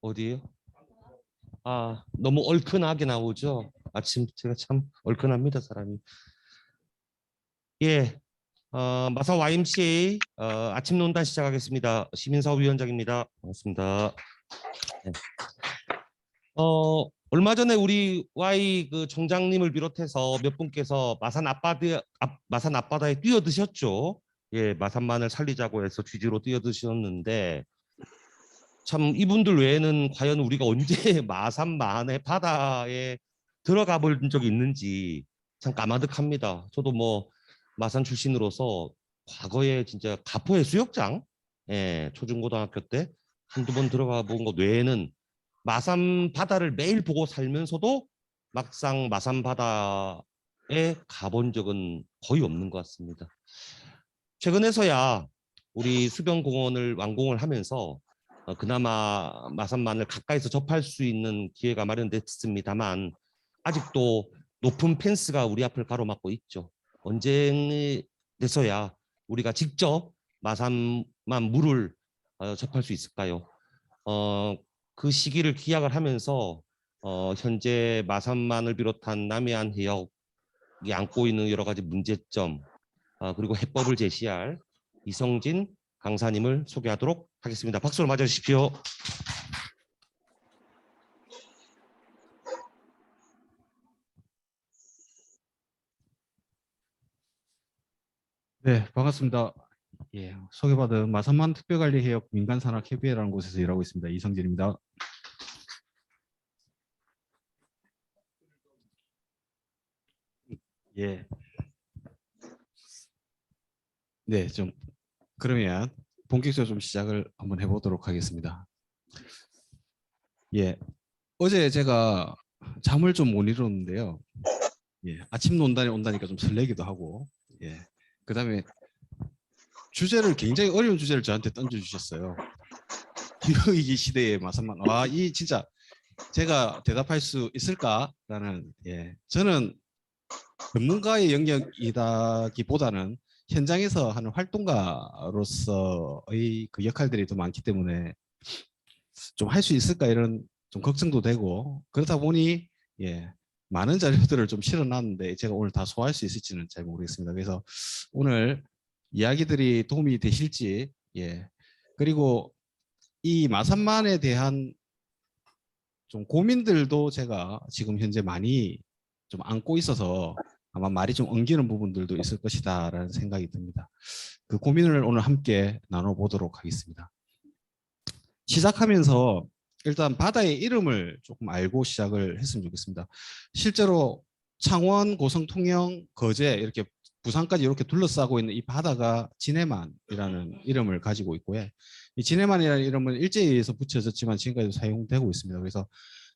어디에요? 아, 너무 얼큰하게 나오죠? 아침 제가 참 얼큰합니다, 사람이. 예, 마사 YMCA 아침 논단 시작하겠습니다. 시민사업위원장입니다. 반갑습니다. 네. 얼마 전에 우리 Y 그 총장님을 비롯해서 몇 분께서 마산 앞바다에 뛰어드셨죠? 예, 마산만을 살리자고 해서 취지로 뛰어드셨는데 참 이분들 외에는 과연 우리가 언제 마산만의 바다에 들어가 본 적이 있는지 참 까마득합니다. 저도 뭐 마산 출신으로서 과거에 진짜 가포해 수욕장, 예, 초중고등학교 때 한두 번 들어가 본 것 외에는 마산 바다를 매일 보고 살면서도 막상 마산 바다에 가본 적은 거의 없는 것 같습니다. 최근에서야 우리 수변공원을 완공을 하면서 그나마 마산만을 가까이서 접할 수 있는 기회가 마련됐습니다만 아직도 높은 펜스가 우리 앞을 가로막고 있죠. 언제 돼서야 우리가 직접 마산만 물을 접할 수 있을까요? 그 시기를 기약을 하면서 현재 마산만을 비롯한 남해안 해역이 안고 있는 여러 가지 문제점 그리고 해법을 제시할 이성진 강사님을 소개하도록 하겠습니다. 박수로 맞아주십시오. 네, 반갑습니다. 예, 소개받은 마산만 특별관리해역 민간산악협의회라는 곳에서 일하고 있습니다. 이성진입니다. 예. 네, 좀 그러면 본격적으로 좀 시작을 한번 해보도록 하겠습니다. 예, 어제 제가 잠을 좀 못 이뤘는데요. 예, 아침 논단에 온다니까 좀 설레기도 하고, 예, 그다음에 주제를 굉장히 어려운 주제를 저한테 던져주셨어요. 기후위기 시대의 마산만. 와, 이 진짜 제가 대답할 수 있을까라는, 예, 저는 전문가의 영역이다기보다는 현장에서 하는 활동가로서의 그 역할들이 더 많기 때문에 좀 할 수 있을까 이런 좀 걱정도 되고, 그러다 보니 예, 많은 자료들을 좀 실어놨는데 제가 오늘 다 소화할 수 있을지는 잘 모르겠습니다. 그래서 오늘 이야기들이 도움이 되실지, 예, 그리고 이 마산만에 대한 좀 고민들도 제가 지금 현재 많이 좀 안고 있어서 아마 말이 좀 엉기는 부분들도 있을 것이다라는 생각이 듭니다. 그 고민을 오늘 함께 나눠보도록 하겠습니다. 시작하면서 일단 바다의 이름을 조금 알고 시작을 했으면 좋겠습니다. 실제로 창원, 고성, 통영, 거제 이렇게 부산까지 이렇게 둘러싸고 있는 이 바다가 진해만이라는 이름을 가지고 있고요. 이 진해만이라는 이름은 일제에 의해서 붙여졌지만 지금까지도 사용되고 있습니다. 그래서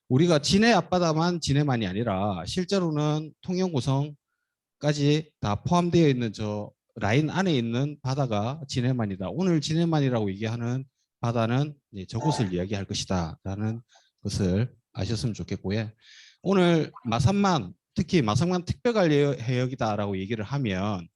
우리가 진해 앞바다만 진해만이 아니라 실제로는 통영, 고성까지 다 포함되어 있는 저 라인 안에 있는 바다가 진해만이다. 오늘 진해만이라고 얘기하는 바다는 저곳을 이야기할 것이다 라는 것을 아셨으면 좋겠고요. 오늘 마산만, 특히 마산만 특별관리해역이다라고 얘기를 하면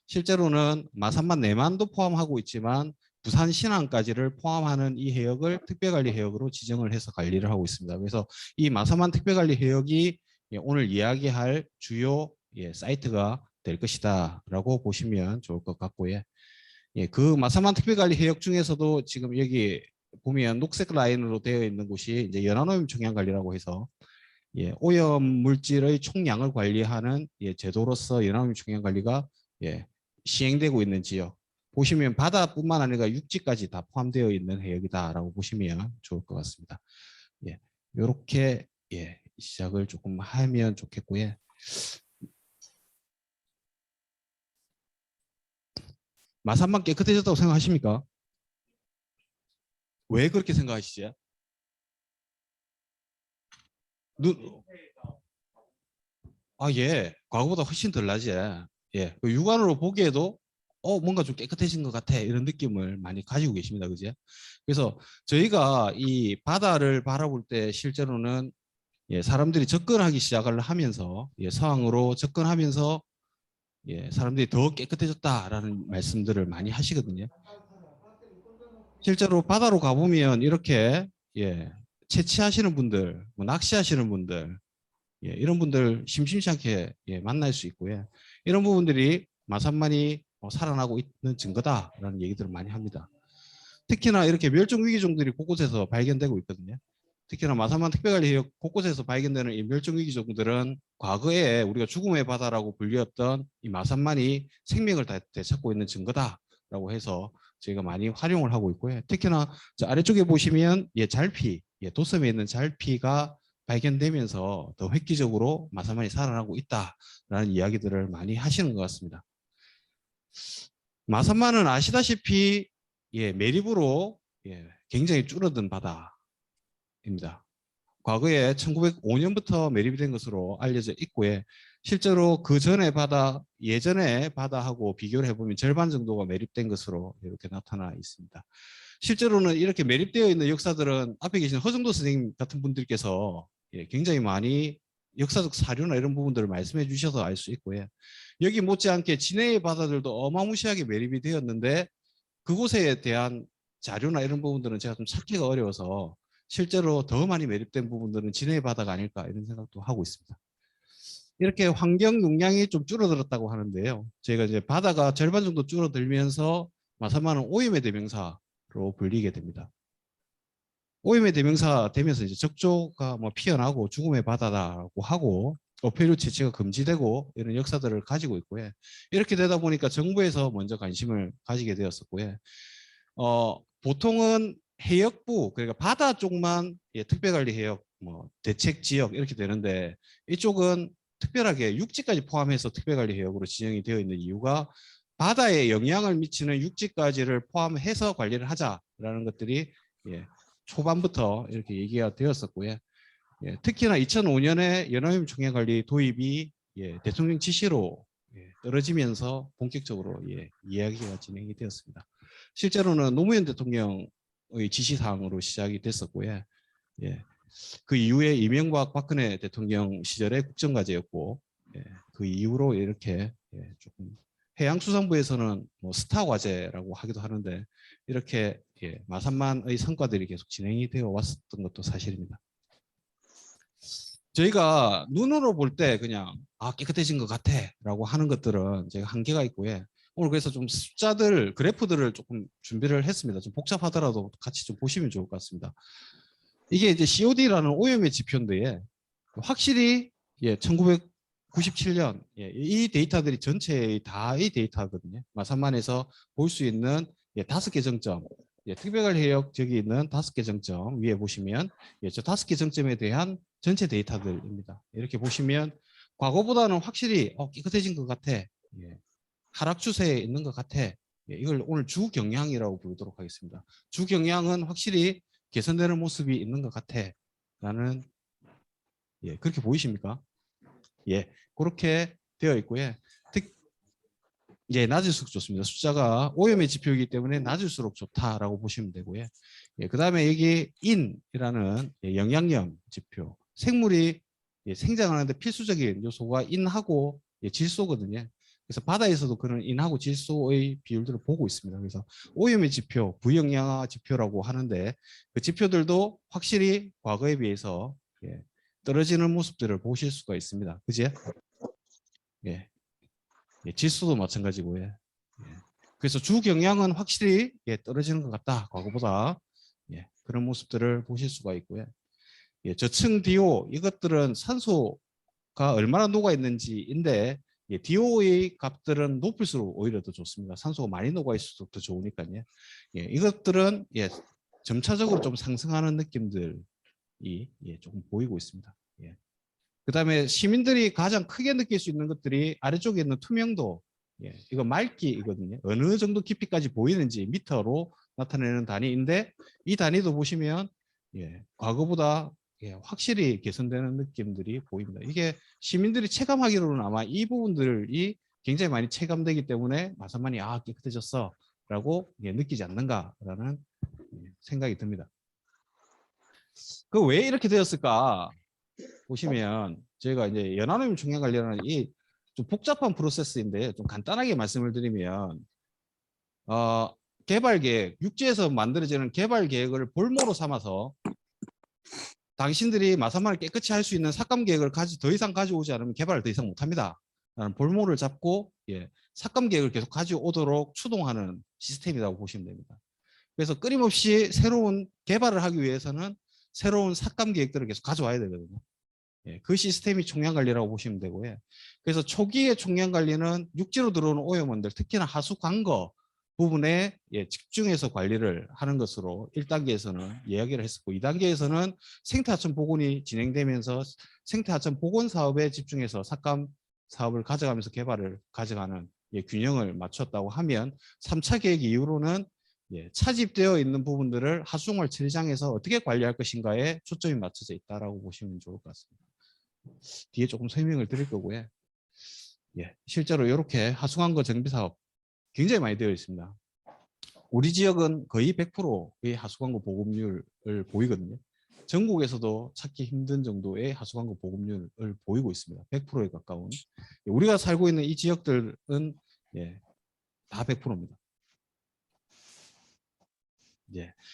실제로는 마산만 내만도 포함하고 있지만 부산 신안까지를 포함하는 이 해역을 특별관리해역으로 지정을 해서 관리를 하고 있습니다. 그래서 이 마산만 특별관리해역이 오늘 이야기할 주요 사이트가 될 것이다 라고 보시면 좋을 것 같고요. 예, 그 마산만 특별관리 해역 중에서도 지금 여기 보면 녹색 라인으로 되어 있는 곳이 이제 연안오염 총량관리라고 해서 예, 오염 물질의 총량을 관리하는 제도로서 연안오염 총량관리가 시행되고 있는 지역. 보시면 바다뿐만 아니라 육지까지 다 포함되어 있는 해역이다라고 보시면 좋을 것 같습니다. 예, 이렇게 시작을 조금 하면 좋겠고요. 마산만 깨끗해졌다고 생각하십니까? 왜 그렇게 생각하시죠? 예. 과거보다 훨씬 덜 나지. 예. 그 육안으로 보기에도 뭔가 좀 깨끗해진 것 같아. 이런 느낌을 많이 가지고 계십니다. 그죠? 그래서 저희가 이 바다를 바라볼 때 실제로는 사람들이 접근하기 시작을 하면서 서항으로 접근하면서 사람들이 더 깨끗해졌다라는 말씀들을 많이 하시거든요. 실제로 바다로 가보면 이렇게 채취하시는 분들, 뭐 낚시하시는 분들, 예, 이런 분들 심심치 않게 예, 만날 수 있고요. 이런 부분들이 마산만이 살아나고 있는 증거다라는 얘기들을 많이 합니다. 특히나 이렇게 멸종위기종들이 곳곳에서 발견되고 있거든요. 특히나 마산만 특별관리지역 곳곳에서 발견되는 이 멸종위기종들은 과거에 우리가 죽음의 바다라고 불렸던 이 마산만이 생명을 되찾고 있는 증거다라고 해서 저희가 많이 활용을 하고 있고요. 특히나 저 아래쪽에 보시면 예, 잘피, 예, 도섬에 있는 잘피가 발견되면서 더 획기적으로 마산만이 살아나고 있다라는 이야기들을 많이 하시는 것 같습니다. 마산만은 아시다시피 예, 매립으로 예, 굉장히 줄어든 바다입니다. 과거에 1905년부터 매립이 된 것으로 알려져 있고요. 실제로 그 전에 바다, 예전의 바다하고 비교를 해보면 절반 정도가 매립된 것으로 이렇게 나타나 있습니다. 실제로는 이렇게 매립되어 있는 역사들은 앞에 계신 허정도 선생님 같은 분들께서 예, 굉장히 많이 역사적 사료나 이런 부분들을 말씀해 주셔서 알 수 있고요. 여기 못지않게 진해의 바다들도 어마무시하게 매립이 되었는데 그곳에 대한 자료나 이런 부분들은 제가 좀 찾기가 어려워서 실제로 더 많이 매립된 부분들은 진해의 바다가 아닐까 이런 생각도 하고 있습니다. 이렇게 환경 용량이 좀 줄어들었다고 하는데요. 저희가 이제 바다가 절반 정도 줄어들면서 마산만은 오염의 대명사로 불리게 됩니다. 오염의 대명사 되면서 이제 적조가 뭐 피어나고 죽음의 바다라고 하고 어패류 채취가 금지되고 이런 역사들을 가지고 있고요. 이렇게 되다 보니까 정부에서 먼저 관심을 가지게 되었었고요. 보통은 해역부 그러니까 바다 쪽만 예, 특별관리 해역, 뭐 대책 지역 이렇게 되는데 이쪽은 특별하게 육지까지 포함해서 특별관리 해역으로 지정이 되어 있는 이유가 바다에 영향을 미치는 육지까지를 포함해서 관리를 하자라는 것들이 예, 초반부터 이렇게 얘기가 되었었고요. 예, 특히나 2005년에 연화염 총량관리 도입이 예, 대통령 지시로 예, 떨어지면서 본격적으로 예, 이야기가 진행이 되었습니다. 실제로는 노무현 대통령의 지시사항으로 시작이 됐었고요. 예, 그 이후에 이명박 박근혜 대통령 시절의 국정과제였고 예, 그 이후로 이렇게 예, 조금 해양수산부에서는 뭐 스타 과제라고 하기도 하는데 이렇게 예, 마산만의 성과들이 계속 진행이 되어 왔었던 것도 사실입니다. 저희가 눈으로 볼 때 그냥 깨끗해진 것 같아 라고 하는 것들은 제가 한계가 있고요. 오늘 그래서 좀 숫자들 그래프들을 조금 준비를 했습니다. 좀 복잡하더라도 같이 좀 보시면 좋을 것 같습니다. 이게 이제 COD라는 오염의 지표인데 확실히 예, 1997년 예, 이 데이터들이 전체의 다의 데이터거든요. 마산만에서 볼 수 있는 예, 5개 정점 예, 특별관리 해역 저기 있는 5개 정점 위에 보시면 예, 저 5개 정점에 대한 전체 데이터들입니다. 이렇게 보시면 과거보다는 확실히 깨끗해진 것 같아. 예, 하락 추세에 있는 것 같아. 예, 이걸 오늘 주경향이라고 부르도록 하겠습니다. 주경향은 확실히 개선되는 모습이 있는 것 같아. 라는 예, 그렇게 보이십니까? 예, 그렇게 되어 있고요. 예, 낮을수록 좋습니다. 숫자가 오염의 지표이기 때문에 낮을수록 좋다라고 보시면 되고요. 예, 그 다음에 여기 인이라는 예, 영양염 지표. 생물이 예, 생장하는데 필수적인 요소가 인하고 예, 질소거든요. 그래서 바다에서도 그런 인하고 질소의 비율들을 보고 있습니다. 그래서 오염의 지표, 부영양화 지표라고 하는데 그 지표들도 확실히 과거에 비해서 예, 떨어지는 모습들을 보실 수가 있습니다. 그지? 예. 예, 질소도 마찬가지고요. 예. 그래서 주경량은 확실히 예, 떨어지는 것 같다. 과거보다. 예, 그런 모습들을 보실 수가 있고요. 예, 저층 DO 이것들은 산소가 얼마나 녹아 있는지인데 예, DO의 값들은 높을수록 오히려 더 좋습니다. 산소가 많이 녹아 있을수록 더 좋으니까요. 예, 이것들은 예, 점차적으로 좀 상승하는 느낌들이 예, 조금 보이고 있습니다. 예. 그다음에 시민들이 가장 크게 느낄 수 있는 것들이 아래쪽에 있는 투명도, 예, 이거 맑기이거든요. 어느 정도 깊이까지 보이는지 미터로 나타내는 단위인데 이 단위도 보시면 예, 과거보다 예, 확실히 개선되는 느낌들이 보입니다. 이게 시민들이 체감하기로는 아마 이 부분들이 굉장히 많이 체감되기 때문에 마산만이 깨끗해졌어라고 예, 느끼지 않는가라는 생각이 듭니다. 그 왜 이렇게 되었을까? 보시면 저희가 이제 연안오염 총량 관련한 이 좀 복잡한 프로세스인데 좀 간단하게 말씀을 드리면 개발 계획, 육지에서 만들어지는 개발 계획을 볼모로 삼아서 당신들이 마산만을 깨끗이 할 수 있는 삭감 계획을 더 이상 가져오지 않으면 개발을 더 이상 못합니다. 라는 볼모를 잡고 삭감 계획을 계속 가져오도록 추동하는 시스템이라고 보시면 됩니다. 그래서 끊임없이 새로운 개발을 하기 위해서는 새로운 삭감 계획들을 계속 가져와야 되거든요. 그 시스템이 총량관리라고 보시면 되고요. 그래서 초기의 총량관리는 육지로 들어오는 오염원들, 특히나 하수 관거 부분에 집중해서 관리를 하는 것으로 1단계에서는 이야기를 했었고, 2단계에서는 생태하천 복원이 진행되면서 생태하천 복원 사업에 집중해서 삭감 사업을 가져가면서 개발을 가져가는 균형을 맞췄다고 하면, 3차 계획 이후로는 차집되어 있는 부분들을 하수종말 처리장에서 어떻게 관리할 것인가에 초점이 맞춰져 있다라고 보시면 좋을 것 같습니다. 뒤에 조금 설명을 드릴 거고요. 실제로 이렇게 하수관거 정비 사업 굉장히 많이 되어 있습니다. 우리 지역은 거의 100%의 하수관거 보급률을 보이거든요. 전국에서도 찾기 힘든 정도의 하수관거 보급률을 보이고 있습니다. 100%에 가까운. 우리가 살고 있는 이 지역들은 다 100%입니다.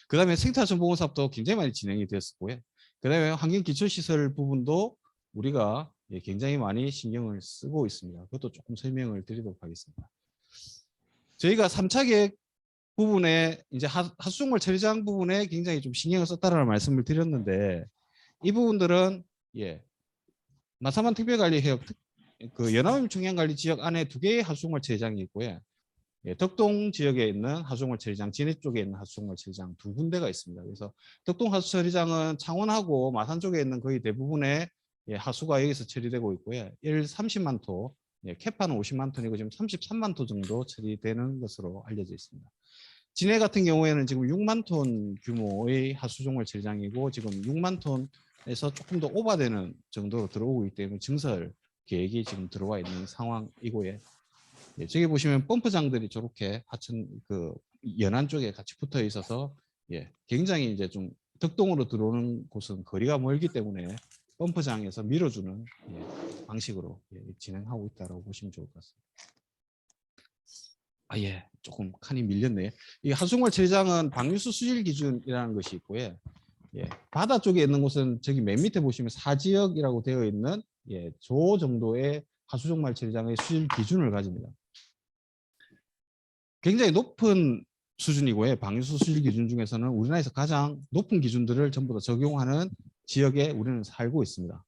그다음에 생태하천 보건 사업도 굉장히 많이 진행이 되었고요. 그다음에 환경기초시설 부분도 우리가 굉장히 많이 신경을 쓰고 있습니다. 그것도 조금 설명을 드리도록 하겠습니다. 저희가 3차 계획 부분에 이제 하수종말 처리장 부분에 굉장히 좀 신경을 썼다라는 말씀을 드렸는데, 이 부분들은 마산만 특별관리해역 그 연암 중앙관리 지역 안에 2개의 하수종말 처리장이 있고요. 덕동 지역에 있는 하수종말 처리장, 진해 쪽에 있는 하수종말 처리장 2군데가 있습니다. 그래서 덕동 하수 처리장은 창원하고 마산 쪽에 있는 거의 대부분의 하수가 여기서 처리되고 있고요. 30만 톤, 캐파는 50만 톤이고 지금 33만 톤 정도 처리되는 것으로 알려져 있습니다. 진해 같은 경우에는 지금 6만 톤 규모의 하수종말 처리장이고, 지금 6만 톤에서 조금 더 오버되는 정도로 들어오고 있기 때문에 증설 계획이 지금 들어와 있는 상황이고요. 저기 보시면 펌프장들이 저렇게 하천 그 연안 쪽에 같이 붙어 있어서 굉장히 이제 좀 덕동으로 들어오는 곳은 거리가 멀기 때문에 펌프장에서 밀어주는 방식으로 진행하고 있다고 보시면 좋을 것 같습니다. 조금 칸이 밀렸네요. 이 하수종말 처리장은 방류수 수질 기준이라는 것이 있고요. 바다 쪽에 있는 곳은 저기 맨 밑에 보시면 사지역이라고 되어 있는 조 정도의 하수종말 처리장의 수질 기준을 가집니다. 굉장히 높은 수준이고요. 방류수 수질 기준 중에서는 우리나라에서 가장 높은 기준들을 전부 다 적용하는 지역에 우리는 살고 있습니다.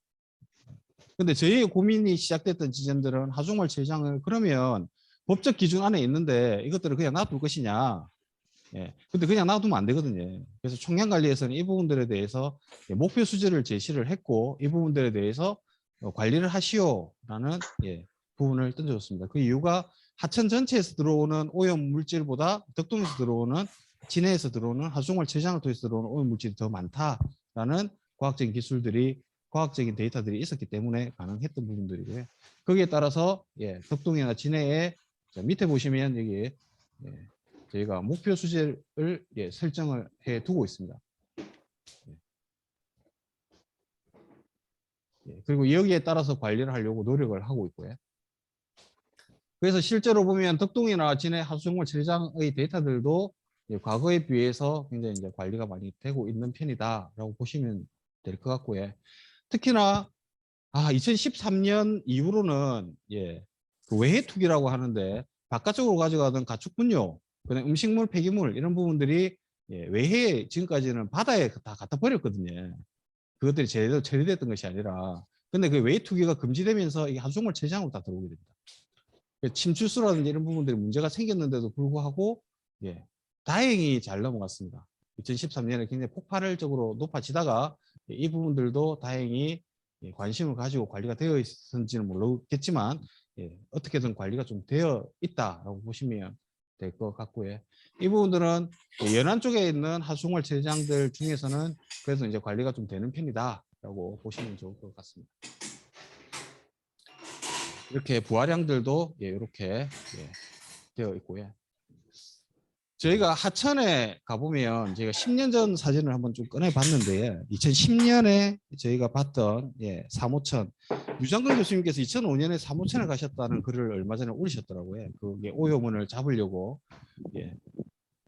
근데 저희의 고민이 시작됐던 지점들은 하수종말 처리장을 그러면 법적 기준 안에 있는데 이것들을 그냥 놔둘 것이냐. 근데 그냥 놔두면 안 되거든요. 그래서 총량관리에서는 이 부분들에 대해서 목표 수질을 제시를 했고, 이 부분들에 대해서 관리를 하시오라는 부분을 던져줬습니다. 그 이유가 하천 전체에서 들어오는 오염 물질보다 덕동에서 들어오는, 진해에서 들어오는, 하수종말 처리장을 통해서 들어오는 오염 물질이 더 많다라는 과학적인 기술들이, 과학적인 데이터들이 있었기 때문에 가능했던 부분들이고요. 거기에 따라서 덕동이나 진해에 밑에 보시면 여기 저희가 목표 수질을 설정을 해 두고 있습니다. 그리고 여기에 따라서 관리를 하려고 노력을 하고 있고요. 그래서 실제로 보면 덕동이나 진해 하수종말 처리장의 데이터들도 과거에 비해서 굉장히 이제 관리가 많이 되고 있는 편이다라고 보시면 될 것 같고요. 특히나 2013년 이후로는 그 외해 투기라고 하는데, 바깥쪽으로 가져가던 가축 분뇨, 그다음 음식물, 폐기물 이런 부분들이 외해에 지금까지는 바다에 다 갖다 버렸거든요. 그것들이 제대로 처리됐던 것이 아니라. 근데 그 외해 투기가 금지되면서 이게 하수종말 처리장으로 다 들어오게 됩니다. 침출수라든지 이런 부분들이 문제가 생겼는데도 불구하고 다행히 잘 넘어갔습니다. 2013년에 굉장히 폭발적으로 높아지다가 이 부분들도 다행히 관심을 가지고 관리가 되어 있었는지는 모르겠지만 어떻게든 관리가 좀 되어 있다라고 보시면 될 것 같고요. 이 부분들은 연안 쪽에 있는 하수종말 처리장들 중에서는 그래서 이제 관리가 좀 되는 편이다라고 보시면 좋을 것 같습니다. 이렇게 부하량들도 이렇게 되어 있고요. 저희가 하천에 가보면 제가 10년 전 사진을 한번 좀 꺼내봤는데, 2010년에 저희가 봤던 사모천, 유장근 교수님께서 2005년에 사모천에 가셨다는 글을 얼마 전에 올리셨더라고요. 그게 오염원을 잡으려고.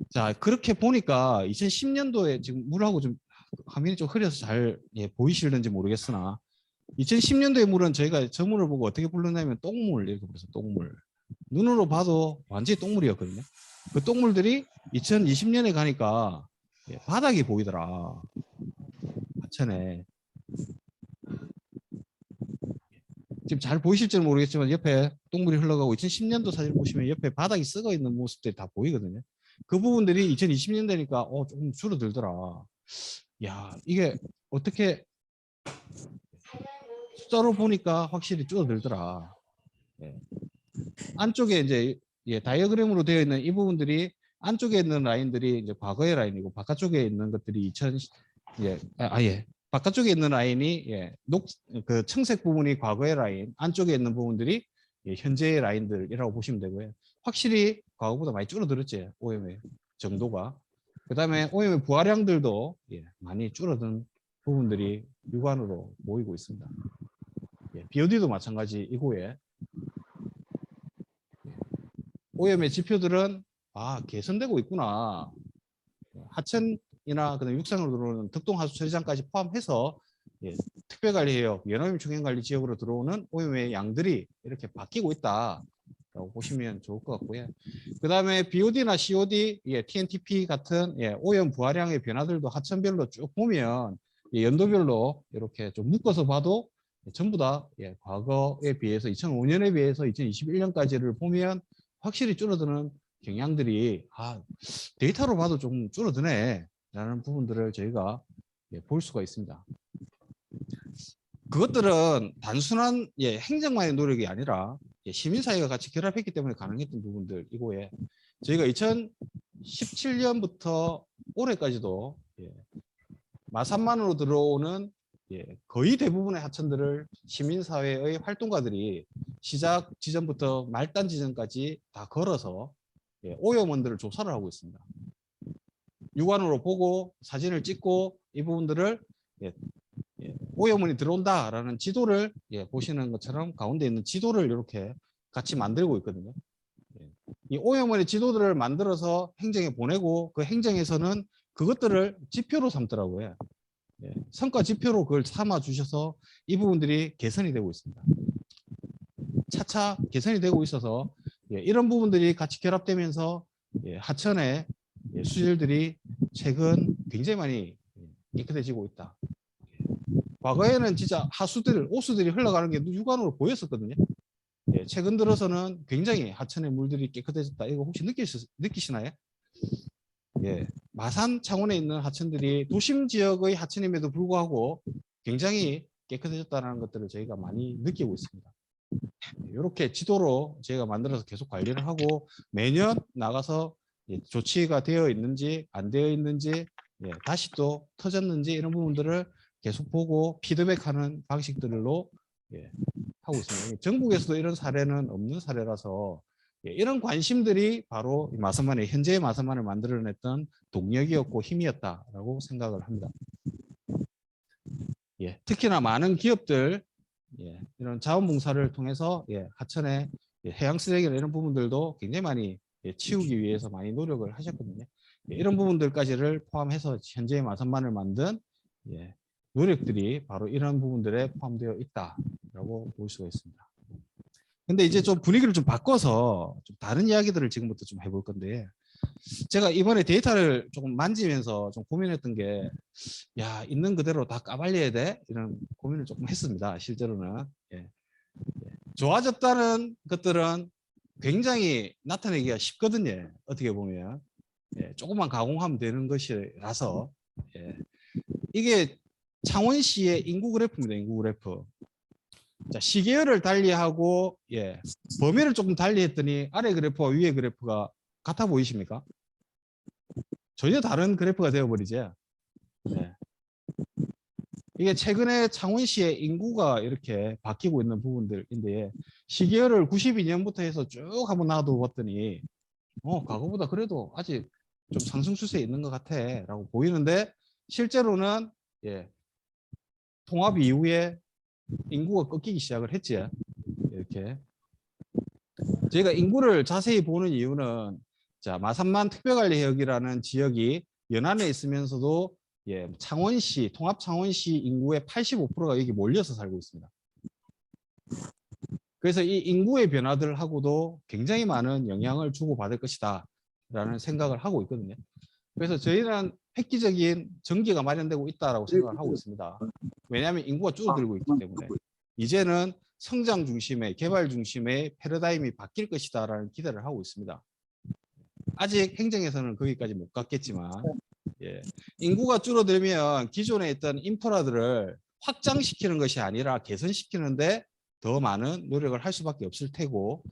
자, 그렇게 보니까 2010년도에 지금 물하고 좀 화면이 좀 흐려서 잘 보이실는지 모르겠으나 2010년도의 물은 저희가 저 물을 보고 어떻게 불렀냐면 똥물 이렇게 불렀어요. 똥물. 눈으로 봐도 완전히 똥물이었거든요. 그 똥물들이 2020년에 가니까 바닥이 보이더라. 하천에. 지금 잘 보이실지는 모르겠지만 옆에 똥물이 흘러가고 2010년도 사진 보시면 옆에 바닥이 썩어 있는 모습들이 다 보이거든요. 그 부분들이 2020년 되니까 조금 줄어들더라. 야, 이게 어떻게 숫자로 보니까 확실히 줄어들더라. 예. 안쪽에 이제 다이어그램으로 되어 있는 이 부분들이 안쪽에 있는 라인들이 이제 과거의 라인이고 바깥쪽에 있는 것들이 바깥쪽에 있는 라인이 그 청색 부분이 과거의 라인, 안쪽에 있는 부분들이 현재의 라인들이라고 보시면 되고요. 확실히 과거보다 많이 줄어들었지, 오염의 정도가. 그다음에 오염의 부하량들도 많이 줄어든 부분들이 육안으로 보이고 있습니다. BOD도 마찬가지 이고에 오염의 지표들은 개선되고 있구나. 하천이나 그다음 육상으로 들어오는 덕동하수 처리장까지 포함해서 특별관리해역, 연오염 중행관리 지역으로 들어오는 오염의 양들이 이렇게 바뀌고 있다라고 보시면 좋을 것 같고요. 그다음에 BOD나 COD, TNTP 같은 오염 부하량의 변화들도 하천별로 쭉 보면 연도별로 이렇게 좀 묶어서 봐도 전부 다 과거에 비해서 2005년에 비해서 2021년까지를 보면 확실히 줄어드는 경향들이 데이터로 봐도 좀 줄어드네 라는 부분들을 저희가 볼 수가 있습니다. 그것들은 단순한 행정만의 노력이 아니라 시민사회가 같이 결합했기 때문에 가능했던 부분들 이거에 저희가 2017년부터 올해까지도 마산만으로 들어오는 거의 대부분의 하천들을 시민사회의 활동가들이 시작 지점부터 말단 지점까지 다 걸어서 오염원들을 조사를 하고 있습니다. 육안으로 보고 사진을 찍고 이 부분들을 오염원이 들어온다라는 지도를 보시는 것처럼 가운데 있는 지도를 이렇게 같이 만들고 있거든요. 이 오염원의 지도들을 만들어서 행정에 보내고 그 행정에서는 그것들을 지표로 삼더라고요. 성과 지표로 그걸 삼아 주셔서 이 부분들이 개선이 되고 있습니다. 차차 개선이 되고 있어서 이런 부분들이 같이 결합되면서 하천의 수질들이 최근 굉장히 많이 깨끗해지고 있다. 과거에는 진짜 하수들, 오수들이 흘러가는 게 육안으로 보였었거든요. 최근 들어서는 굉장히 하천의 물들이 깨끗해졌다. 이거 혹시 느끼시나요? 마산 창원에 있는 하천들이 도심 지역의 하천임에도 불구하고 굉장히 깨끗해졌다는 것들을 저희가 많이 느끼고 있습니다. 이렇게 지도로 저희가 만들어서 계속 관리를 하고 매년 나가서 조치가 되어 있는지 안 되어 있는지 다시 또 터졌는지 이런 부분들을 계속 보고 피드백하는 방식들로 하고 있습니다. 전국에서도 이런 사례는 없는 사례라서 이런 관심들이 바로 마산만의 현재의 마산만을 만들어냈던 동력이었고 힘이었다라고 생각을 합니다. 특히나 많은 기업들 이런 자원봉사를 통해서 하천의 해양 쓰레기나 이런 부분들도 굉장히 많이 치우기 위해서 많이 노력을 하셨거든요. 이런 부분들까지를 포함해서 현재의 마산만을 만든 노력들이 바로 이런 부분들에 포함되어 있다라고 볼 수가 있습니다. 근데 이제 좀 분위기를 좀 바꿔서 좀 다른 이야기들을 지금부터 좀 해볼 건데 제가 이번에 데이터를 조금 만지면서 좀 고민했던 게 있는 그대로 다 까발려야 돼? 이런 고민을 조금 했습니다. 실제로는. 좋아졌다는 것들은 굉장히 나타내기가 쉽거든요. 어떻게 보면. 조금만 가공하면 되는 것이라서 이게 창원시의 인구 그래프입니다. 인구 그래프. 자, 시계열을 달리하고 범위를 조금 달리했더니 아래 그래프와 위에 그래프가 같아 보이십니까? 전혀 다른 그래프가 되어버리죠. 이게 최근에 창원시의 인구가 이렇게 바뀌고 있는 부분들인데 시계열을 92년부터 해서 쭉 한번 놔둬봤더니 과거보다 그래도 아직 좀 상승 추세에 있는 것 같아 라고 보이는데 실제로는 통합 이후에 인구가 꺾이기 시작을 했지. 이렇게 저희가 인구를 자세히 보는 이유는 자 마산만 특별관리해역이라는 지역이 연안에 있으면서도 창원시, 통합 창원시 인구의 85%가 여기 몰려서 살고 있습니다. 그래서 이 인구의 변화들하고도 굉장히 많은 영향을 주고받을 것이다 라는 생각을 하고 있거든요. 그래서 저희는 획기적인 전기가 마련되고 있다고 생각을 하고 있습니다. 왜냐하면 인구가 줄어들고 있기 때문에 이제는 성장 중심의, 개발 중심의 패러다임이 바뀔 것이다라는 기대를 하고 있습니다. 아직 행정에서는 거기까지 못 갔겠지만 인구가 줄어들면 기존에 있던 인프라들을 확장시키는 것이 아니라 개선시키는데 더 많은 노력을 할 수밖에 없을 테고,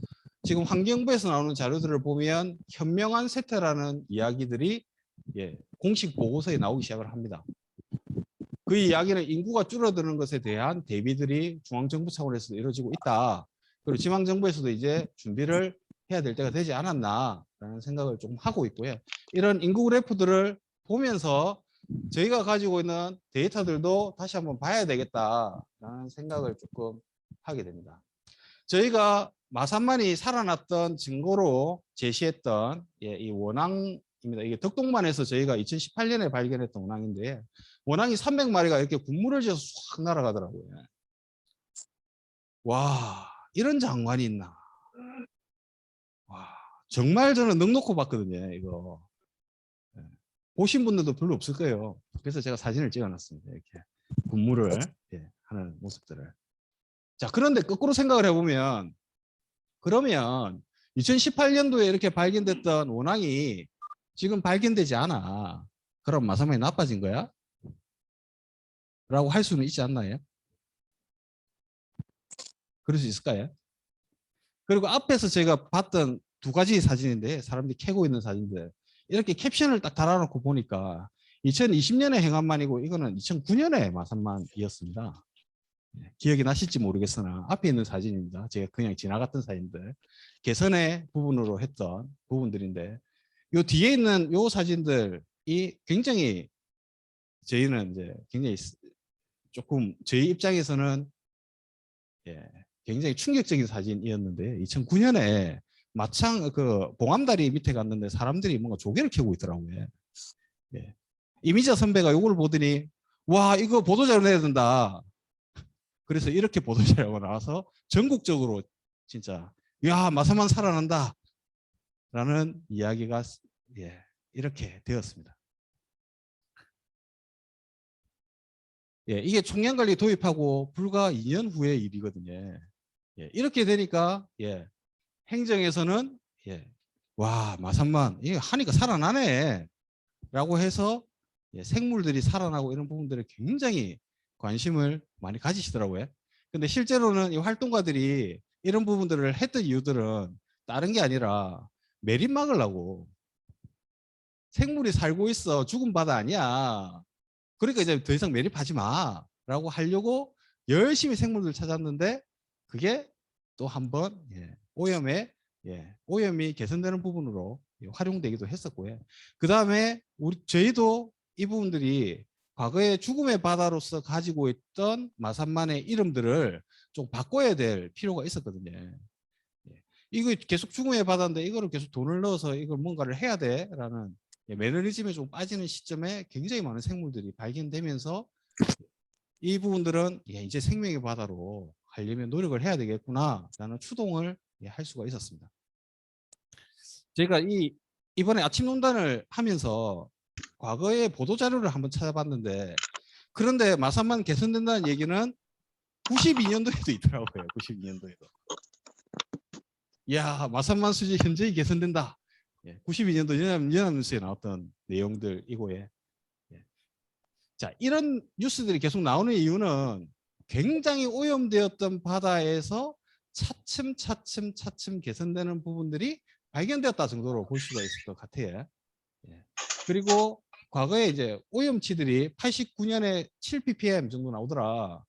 지금 환경부에서 나오는 자료들을 보면 현명한 세태라는 이야기들이 공식 보고서에 나오기 시작을 합니다. 그 이야기는 인구가 줄어드는 것에 대한 대비들이 중앙정부 차원에서도 이루어지고 있다. 그리고 지방정부에서도 이제 준비를 해야 될 때가 되지 않았나라는 생각을 조금 하고 있고요. 이런 인구 그래프들을 보면서 저희가 가지고 있는 데이터들도 다시 한번 봐야 되겠다라는 생각을 조금 하게 됩니다. 저희가 마산만이 살아났던 증거로 제시했던 이 원앙입니다. 이게 덕동만에서 저희가 2018년에 발견했던 원앙인데, 원앙이 300마리가 이렇게 군무를 지어서 확 날아가더라고요. 와, 이런 장관이 있나. 와, 정말 저는 넋놓고 봤거든요, 이거. 보신 분들도 별로 없을 거예요. 그래서 제가 사진을 찍어놨습니다. 이렇게 군무를 하는 모습들을. 자, 그런데 거꾸로 생각을 해보면, 그러면 2018년도에 이렇게 발견됐던 원앙이 지금 발견되지 않아. 그럼 마산만이 나빠진 거야? 라고 할 수는 있지 않나요? 그럴 수 있을까요? 그리고 앞에서 제가 봤던 두 가지 사진인데, 사람들이 캐고 있는 사진들, 이렇게 캡션을 딱 달아놓고 보니까 2020년에 행안만이고 이거는 2009년에 마산만이었습니다. 기억이 나실지 모르겠으나 앞에 있는 사진입니다. 제가 그냥 지나갔던 사진들, 개선의 부분으로 했던 부분들인데, 요 뒤에 있는 요 사진들이 굉장히 저희는 이제 굉장히 조금 저희 입장에서는 굉장히 충격적인 사진이었는데, 2009년에 마창 그 봉암다리 밑에 갔는데 사람들이 뭔가 조개를 캐고 있더라고요. 이미자 선배가 요걸 보더니 와, 이거 보도자료 내야 된다. 그래서 이렇게 보도자료가 나와서 전국적으로 진짜 야, 마산만 살아난다 라는 이야기가 이렇게 되었습니다. 이게 총량관리 도입하고 불과 2년 후의 일이거든요. 이렇게 되니까 행정에서는 와, 마산만 이게 하니까 살아나네 라고 해서 생물들이 살아나고 이런 부분들에 굉장히 관심을 많이 가지시더라고요. 근데 실제로는 이 활동가들이 이런 부분들을 했던 이유들은 다른 게 아니라 매립 막으려고. 생물이 살고 있어, 죽은 바다 아니야, 그러니까 이제 더 이상 매립하지 마 라고 하려고 열심히 생물들 찾았는데, 그게 또 한번 오염이 개선되는 부분으로 활용되기도 했었고요. 그 다음에 저희도 이 부분들이 과거에 죽음의 바다로서 가지고 있던 마산만의 이름들을 좀 바꿔야 될 필요가 있었거든요. 이거 계속 죽음의 바다인데 이거를 계속 돈을 넣어서 이걸 뭔가를 해야 돼라는 매너리즘에 좀 빠지는 시점에 굉장히 많은 생물들이 발견되면서 이 부분들은 이제 생명의 바다로 하려면 노력을 해야 되겠구나라는 추동을 할 수가 있었습니다. 제가 이번에 아침 논단을 하면서 과거의 보도자료를 한번 찾아봤는데, 그런데 마산만 개선된다는 얘기는 92년도에도 있더라고요. 92년도에도. 야, 마산만 수지 현저히 개선된다. 92년도 연합뉴스에 나왔던 내용들이고요. 자, 이런 뉴스들이 계속 나오는 이유는 굉장히 오염되었던 바다에서 차츰 개선되는 부분들이 발견되었다 정도로 볼 수가 있을 것 같아요. 그리고 과거에 이제 오염치들이 89년에 7ppm 정도 나오더라.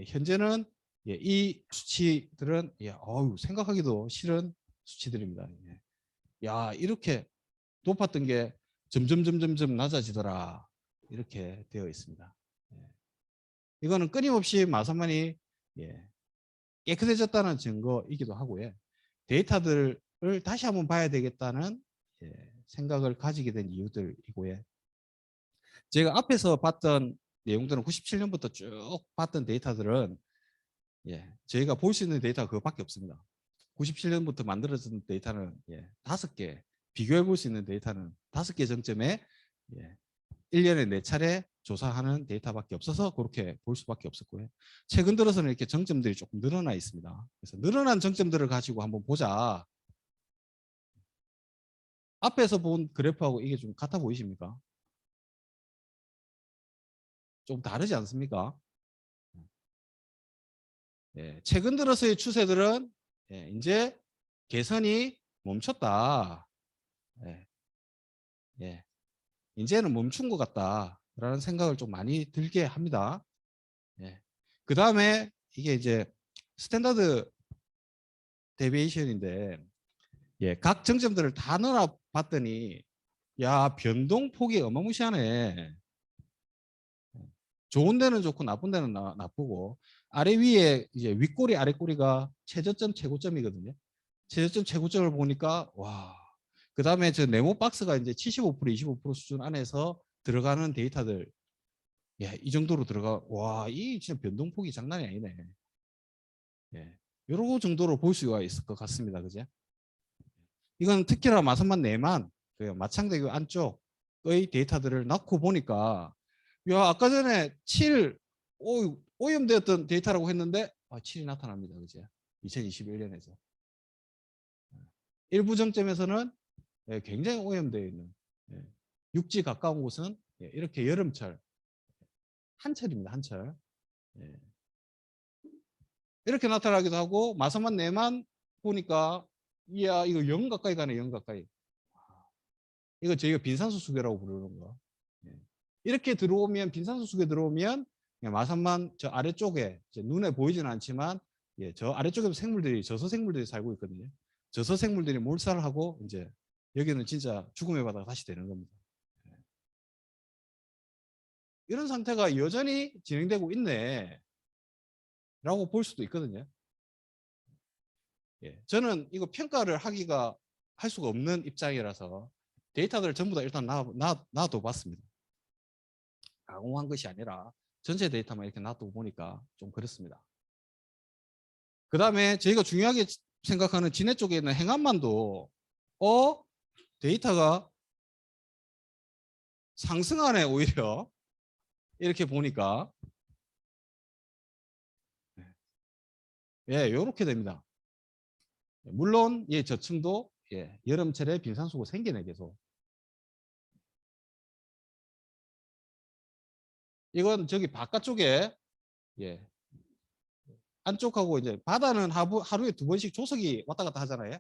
현재는 이 수치들은 생각하기도 싫은 수치들입니다. 야, 이렇게 높았던 게 점점 낮아지더라. 이렇게 되어 있습니다. 이거는 끊임없이 마산만이 깨끗해졌다는 증거이기도 하고요. 데이터들을 다시 한번 봐야 되겠다는 생각을 가지게 된 이유들이고요. 제가 앞에서 봤던 내용들은 97년부터 쭉 봤던 데이터들은 저희가 볼 수 있는 데이터가 그거밖에 없습니다. 97년부터 만들어진 데이터는 5개, 비교해 볼 수 있는 데이터는 5개 정점에 1년에 4차례 조사하는 데이터밖에 없어서 그렇게 볼 수밖에 없었고요. 최근 들어서는 이렇게 정점들이 조금 늘어나 있습니다. 그래서 늘어난 정점들을 가지고 한번 보자. 앞에서 본 그래프하고 이게 좀 같아 보이십니까? 좀 다르지 않습니까? 최근 들어서의 추세들은 이제 개선이 멈췄다. 이제는 멈춘 것 같다라는 생각을 좀 많이 들게 합니다. 그 다음에 이게 이제 스탠다드 데비에이션인데 각 정점들을 다 넣어 봤더니 야 변동폭이 어마무시하네. 좋은 데는 좋고 나쁜 데는 나쁘고 아래 위에 이제 윗꼬리 아래꼬리가 최저점 최고점이거든요. 최저점 최고점을 보니까 와. 그다음에 저 네모 박스가 이제 75% 25% 수준 안에서 들어가는 데이터들 이 정도로 들어가 와, 이 진짜 변동폭이 장난이 아니네. 요런 정도로 볼 수가 있을 것 같습니다. 그죠? 이건 특히나 마산만 내만 그 마창대교 안쪽의 데이터들을 넣고 보니까 야 아까 전에 7 오염되었던 데이터라고 했는데 7이 나타납니다. 그죠? 2021년에서 일부 정점에서는 굉장히 오염되어 있는 육지 가까운 곳은 이렇게 여름철 한철입니다. 한철 이렇게 나타나기도 하고 마산만 내만 보니까 이야 이거 0 가까이 가네. 0 가까이. 이거 저희가 빈산수 수계라고 부르는 거. 이렇게 들어오면 빈산수 수계 들어오면 마산만 저 아래쪽에 눈에 보이지는 않지만 저 아래쪽에 생물들이 저서 생물들이 살고 있거든요. 저서 생물들이 몰살을 하고 이제 여기는 진짜 죽음의 바다가 다시 되는 겁니다. 이런 상태가 여전히 진행되고 있네 라고 볼 수도 있거든요. 저는 이거 평가를 할 수가 없는 입장이라서 데이터들을 전부 다 일단 놔둬 봤습니다. 가공한 것이 아니라 전체 데이터만 이렇게 놔두고 보니까 좀 그렇습니다. 그 다음에 저희가 중요하게 생각하는 진해 쪽에 있는 행안만도 데이터가 상승하네. 오히려 이렇게 보니까 이렇게 됩니다. 물론 저층도 여름철에 빈산수가 생기네. 계속 이건 저기 바깥쪽에 안쪽하고 이제 바다는 하루에 2번씩 조석이 왔다 갔다 하잖아요.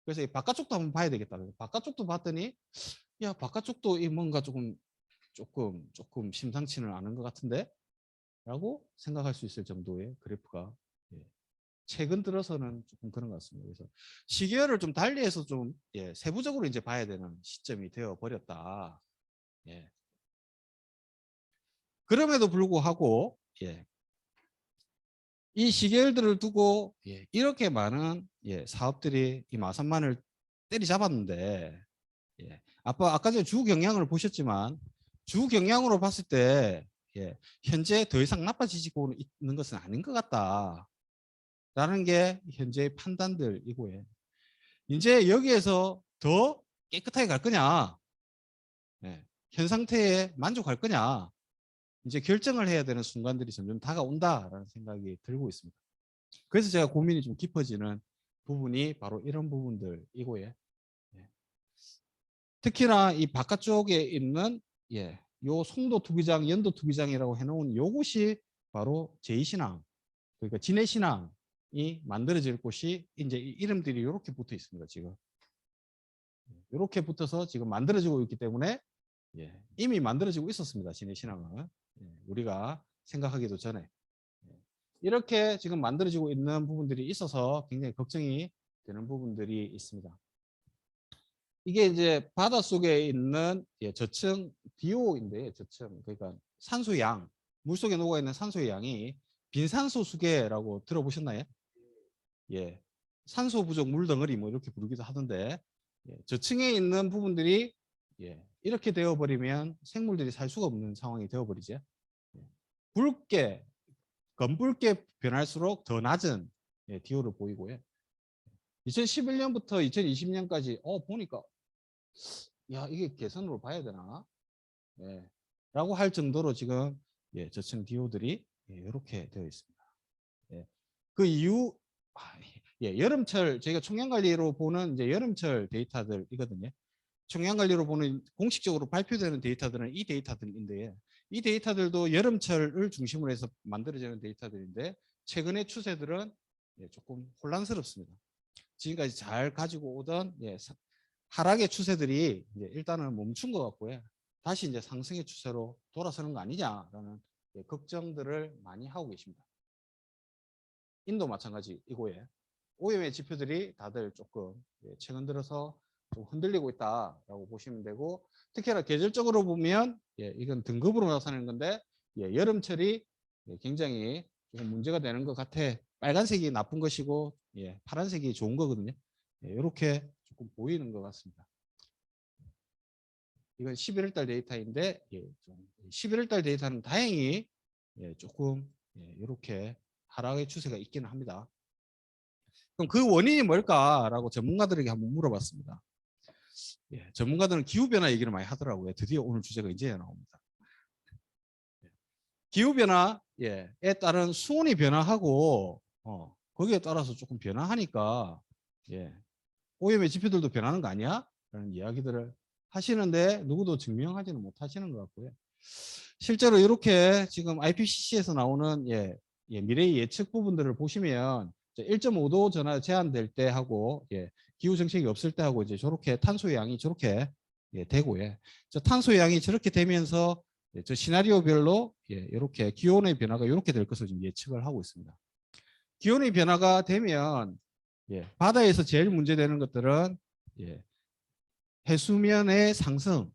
그래서 이 바깥쪽도 한번 봐야 되겠다. 바깥쪽도 봤더니 야 바깥쪽도 뭔가 조금 심상치는 않은 것 같은데 라고 생각할 수 있을 정도의 그래프가 최근 들어서는 조금 그런 것 같습니다. 그래서 시계열을 좀 달리해서 좀 세부적으로 이제 봐야 되는 시점이 되어 버렸다. 그럼에도 불구하고 이 시계열들을 두고 이렇게 많은 사업들이 이 마산만을 때리잡았는데 아까 전에 주 경향을 보셨지만 주 경향으로 봤을 때 현재 더 이상 나빠지고 있는 것은 아닌 것 같다라는 게 현재의 판단들이고요. 이제 여기에서 더 깨끗하게 갈 거냐, 현 상태에 만족할 거냐, 이제 결정을 해야 되는 순간들이 점점 다가온다라는 생각이 들고 있습니다. 그래서 제가 고민이 좀 깊어지는 부분이 바로 이런 부분들이고요. 특히나 이 바깥쪽에 있는 요 송도 투기장, 연도 투기장이라고 해놓은 요곳이 바로 제2신항, 그러니까 진해신항이 만들어질 곳이 이제 이름들이 이렇게 붙어 있습니다. 지금 이렇게 붙어서 지금 만들어지고 있기 때문에 이미 만들어지고 있었습니다. 진해신항은 우리가 생각하기도 전에 이렇게 지금 만들어지고 있는 부분들이 있어서 굉장히 걱정이 되는 부분들이 있습니다. 이게 이제 바닷속에 있는 저층 DO인데 저층 그러니까 산소의 양, 물속에 녹아 있는 산소의 양이 빈산소 수계라고 들어보셨나요? 산소 부족 물덩어리 뭐 이렇게 부르기도 하던데 저층에 있는 부분들이 이렇게 되어버리면 생물들이 살 수가 없는 상황이 되어버리죠. 붉게 검붉게 변할수록 더 낮은 DO를 보이고요. 2011년부터 2020년까지 보니까 야 이게 개선으로 봐야 되나? 라고 할 정도로 지금 저층 DO들이 이렇게 되어 있습니다. 그 이유 여름철 저희가 총량관리로 보는 이제 여름철 데이터들이거든요. 총량관리로 보는 공식적으로 발표되는 데이터들은 이 데이터들인데 이 데이터들도 여름철을 중심으로 해서 만들어지는 데이터들인데 최근의 추세들은 조금 혼란스럽습니다. 지금까지 잘 가지고 오던 하락의 추세들이 이제 일단은 멈춘 것 같고요. 다시 이제 상승의 추세로 돌아서는 거 아니냐라는 걱정들을 많이 하고 계십니다. 인도 마찬가지이고요. 오염의 지표들이 다들 조금 최근 들어서 좀 흔들리고 있다라고 보시면 되고 특히나 계절적으로 보면 이건 등급으로 나타내는 건데 여름철이 굉장히 좀 문제가 되는 것 같아. 빨간색이 나쁜 것이고 파란색이 좋은 거거든요. 이렇게 조금 보이는 것 같습니다. 이건 11월 달 데이터인데 11월 달 데이터는 다행히 조금 이렇게 하락의 추세가 있기는 합니다. 그럼 그 원인이 뭘까라고 전문가들에게 한번 물어봤습니다. 전문가들은 기후변화 얘기를 많이 하더라고요. 드디어 오늘 주제가 이제야 나옵니다. 기후변화에 따른 수온이 변화하고 거기에 따라서 조금 변화하니까 오염의 지표들도 변하는 거 아니야? 라는 이야기들을 하시는데 누구도 증명하지는 못하시는 것 같고요. 실제로 이렇게 지금 IPCC에서 나오는 미래의 예측 부분들을 보시면 1.5도 전화 제한될 때 하고 기후 정책이 없을 때 하고 이제 저렇게 탄소의 양이 저렇게 되고요. 저 탄소의 양이 저렇게 되면서 저 시나리오별로 이렇게 기온의 변화가 이렇게 될 것을 지금 예측을 하고 있습니다. 기온의 변화가 되면 바다에서 제일 문제되는 것들은 해수면의 상승,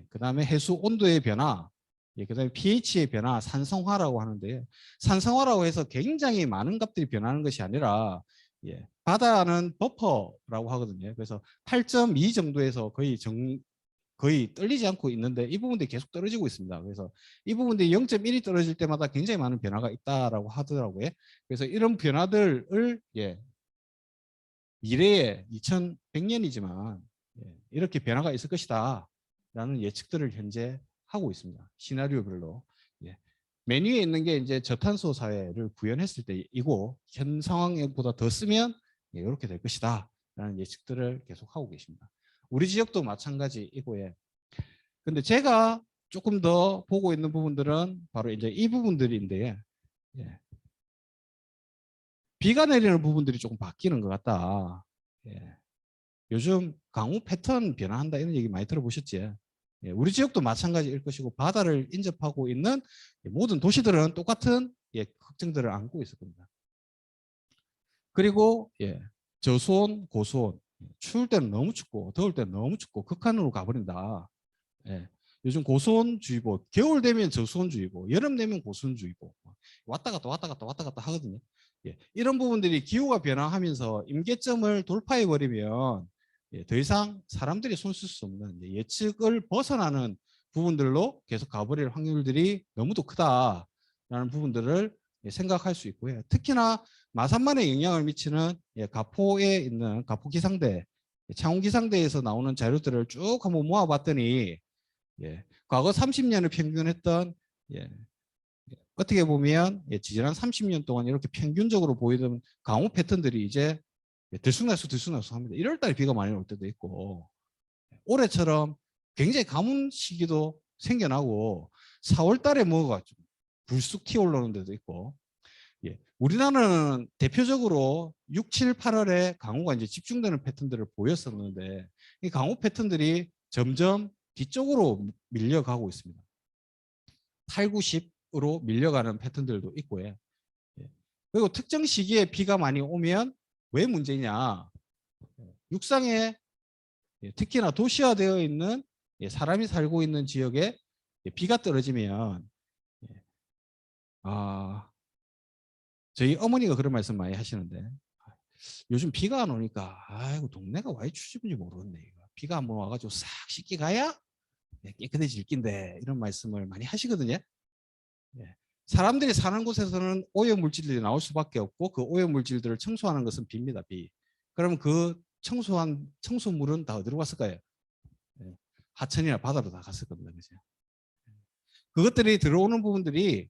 그다음에 해수 온도의 변화, 그다음에 pH의 변화, 산성화라고 하는데 산성화라고 해서 굉장히 많은 값들이 변하는 것이 아니라 바다는 버퍼라고 하거든요. 그래서 8.2 정도에서 거의 떨리지 않고 있는데 이 부분들이 계속 떨어지고 있습니다. 그래서 이 부분들이 0.1이 떨어질 때마다 굉장히 많은 변화가 있다라고 하더라고요. 그래서 이런 변화들을 미래에 2100년이지만 이렇게 변화가 있을 것이다 라는 예측들을 현재 하고 있습니다. 시나리오별로. 맨 위에 있는 게 이제 저탄소 사회를 구현했을 때이고 현 상황보다 더 쓰면 이렇게 될 것이다 라는 예측들을 계속 하고 계십니다. 우리 지역도 마찬가지이고요. 근데 제가 조금 더 보고 있는 부분들은 바로 이제 이 부분들인데 비가 내리는 부분들이 조금 바뀌는 것 같다. 요즘 강우 패턴 변화한다 이런 얘기 많이 들어보셨지? 우리 지역도 마찬가지일 것이고 바다를 인접하고 있는 모든 도시들은 똑같은 걱정들을 안고 있을 겁니다. 그리고 저수온, 고수온, 추울 때는 너무 춥고 더울 때는 너무 춥고 극한으로 가버린다. 요즘 고수온주의보, 겨울 되면 저수온주의보, 여름 되면 고수온주의보 왔다 갔다 왔다 갔다 왔다 갔다 하거든요. 이런 부분들이 기후가 변화하면서 임계점을 돌파해 버리면 더 이상 사람들이 손 쓸 수 없는 예측을 벗어나는 부분들로 계속 가버릴 확률들이 너무도 크다라는 부분들을 생각할 수 있고요. 특히나 마산만에 영향을 미치는 가포에 있는 가포 기상대, 창원 기상대에서 나오는 자료들을 쭉 한번 모아봤더니 과거 30년을 평균했던 어떻게 보면 지난 30년 동안 이렇게 평균적으로 보이던 강우 패턴들이 이제 들쑥날쑥 합니다. 1월 달에 비가 많이 올 때도 있고 올해처럼 굉장히 가뭄 시기도 생겨나고 4월 달에 뭐가 좀 불쑥 튀어올라오는 데도 있고 우리나라는 대표적으로 6, 7, 8월에 강우가 이제 집중되는 패턴들을 보였었는데 이 강우 패턴들이 점점 뒤쪽으로 밀려가고 있습니다. 8, 9, 10으로 밀려가는 패턴들도 있고요. 그리고 특정 시기에 비가 많이 오면 왜 문제냐? 육상에 특히나 도시화되어 있는 사람이 살고 있는 지역에 비가 떨어지면 저희 어머니가 그런 말씀 많이 하시는데 요즘 비가 안 오니까 아이고 동네가 왜 추진인지 모르겠네. 비가 한번 와가지고 싹 씻기 가야 깨끗해질 낀데 이런 말씀을 많이 하시거든요. 예. 사람들이 사는 곳에서는 오염 물질들이 나올 수밖에 없고 그 오염 물질들을 청소하는 것은 비입니다. 비. 그러면 그 청소한 청소물은 다 어디로 갔을까요? 예. 하천이나 바다로 다 갔을 겁니다. 그죠? 그것들이 들어오는 부분들이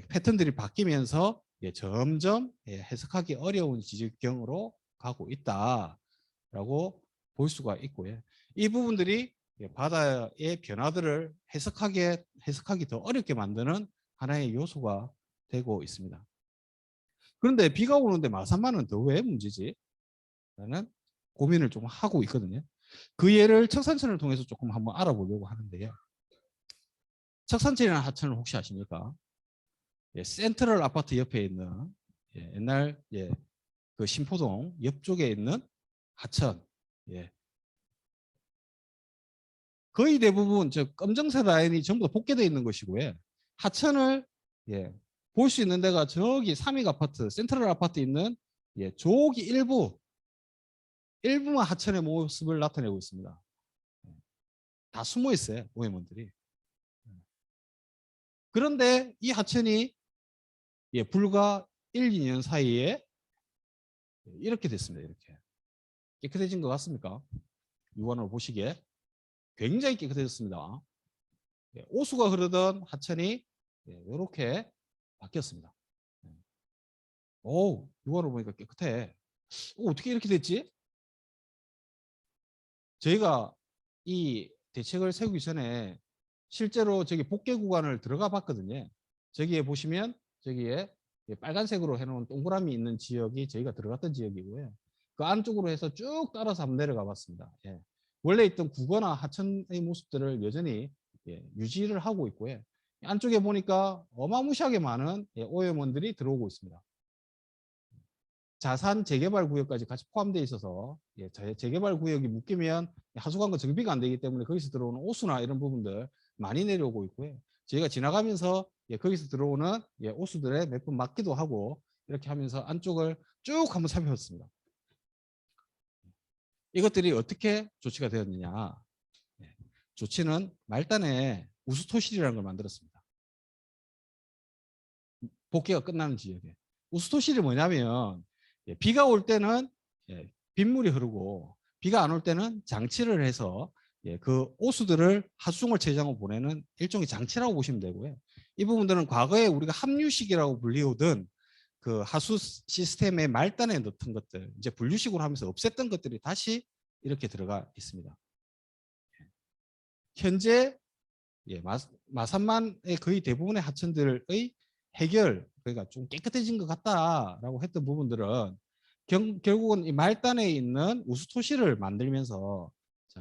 패턴들이 바뀌면서 점점 해석하기 어려운 지경으로 가고 있다라고 볼 수가 있고요. 이 부분들이 바다의 변화들을 해석하기 더 어렵게 만드는 하나의 요소가 되고 있습니다. 그런데 비가 오는데 마산만은 더 왜 문제지? 라는 고민을 좀 하고 있거든요. 그 예를 척산천을 통해서 조금 한번 알아보려고 하는데요. 척산천이라는 하천을 혹시 아십니까? 센트럴 아파트 옆에 있는 옛날 그 신포동 옆쪽에 있는 하천. 거의 대부분 저 검정색 라인이 전부 다 복개되어 있는 것이고요. 하천을 볼 수 있는 데가 저기 삼익 아파트, 센트럴 아파트 있는 저기 일부만 하천의 모습을 나타내고 있습니다. 다 숨어 있어요, 오염원들이. 그런데 이 하천이 불과 1, 2년 사이에 이렇게 됐습니다. 이렇게 깨끗해진 것 같습니까? 육안으로 보시기에 굉장히 깨끗해졌습니다. 오수가 흐르던 하천이 이렇게 바뀌었습니다. 오, 육안으로 보니까 깨끗해. 어떻게 이렇게 됐지? 저희가 이 대책을 세우기 전에 실제로 저기 복개 구간을 들어가 봤거든요. 저기에 보시면 저기에 빨간색으로 해놓은 동그라미 있는 지역이 저희가 들어갔던 지역이고요. 그 안쪽으로 해서 쭉 따라서 한번 내려가 봤습니다. 원래 있던 국어나 하천의 모습들을 여전히 유지를 하고 있고요. 안쪽에 보니까 어마무시하게 많은 오염원들이 들어오고 있습니다. 자산 재개발 구역까지 같이 포함되어 있어서 재개발 구역이 묶이면 하수관과 정비가 안 되기 때문에 거기서 들어오는 오수나 이런 부분들 많이 내려오고 있고요. 저희가 지나가면서 거기서 들어오는 오수들에 몇 번 맞기도 하고 이렇게 하면서 안쪽을 쭉 한번 살펴봤습니다. 이것들이 어떻게 조치가 되었느냐. 조치는 말단에 우수토실이라는 걸 만들었습니다. 복개가 끝나는 지역에. 우수토실이 뭐냐면 비가 올 때는 빗물이 흐르고 비가 안 올 때는 장치를 해서 그 오수들을 하수종을 체장으로 보내는 일종의 장치라고 보시면 되고요. 이 부분들은 과거에 우리가 합류식이라고 불리우던 그 하수 시스템의 말단에 넣던 것들, 이제 분류식으로 하면서 없앴던 것들이 다시 이렇게 들어가 있습니다. 현재 마산만의 거의 대부분의 하천들의 해결, 그러니까 좀 깨끗해진 것 같다라고 했던 부분들은 결국은 이 말단에 있는 우수토시를 만들면서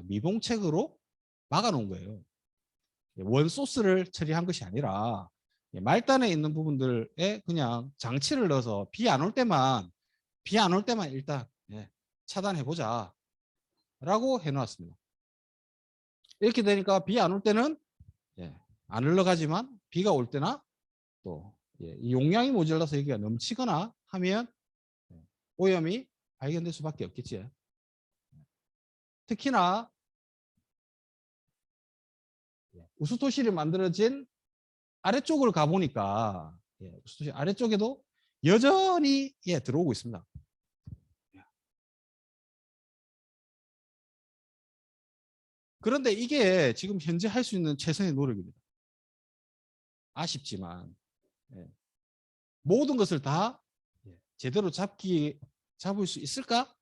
미봉책으로 막아놓은 거예요. 원소스를 처리한 것이 아니라 말단에 있는 부분들에 그냥 장치를 넣어서 비 안 올 때만 일단 차단해 보자 라고 해놓았습니다. 이렇게 되니까 비 안 올 때는 안 흘러가지만 비가 올 때나 또 용량이 모자라서 여기가 넘치거나 하면 오염이 발견될 수밖에 없겠지. 특히나 우수토실이 만들어진 아래쪽을 가보니까 우수토실 아래쪽에도 여전히 들어오고 있습니다. 그런데 이게 지금 현재 할 수 있는 최선의 노력입니다. 아쉽지만 모든 것을 다 제대로 잡을 수 있을까?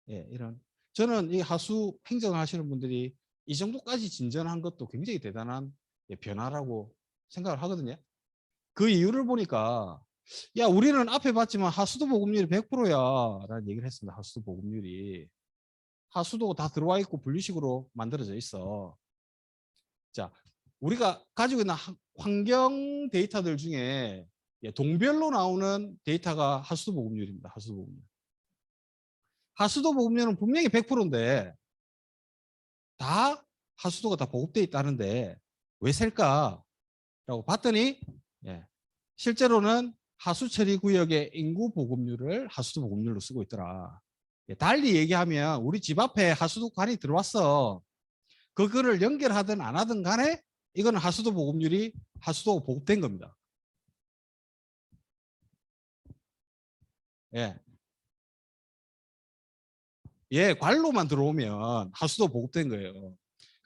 이런 저는 이 하수 행정을 하시는 분들이 이 정도까지 진전한 것도 굉장히 대단한 변화라고 생각을 하거든요. 그 이유를 보니까 야 우리는 앞에 봤지만 하수도 보급률이 100%야 라는 얘기를 했습니다. 하수도 보급률이 하수도 다 들어와 있고 분리식으로 만들어져 있어. 자, 우리가 가지고 있는 환경 데이터들 중에 동별로 나오는 데이터가 하수도 보급률입니다. 하수도 보급률. 하수도 보급률은 분명히 100%인데 다 하수도가 다 보급되어 있다는데 왜 셀까? 라고 봤더니 실제로는 하수 처리 구역의 인구 보급률을 하수도 보급률로 쓰고 있더라. 달리 얘기하면 우리 집 앞에 하수도관이 들어왔어. 그거를 연결하든 안 하든 간에 이거는 하수도 보급률이 하수도 보급된 겁니다. 예. 예, 관로만 들어오면 하수도 보급된 거예요.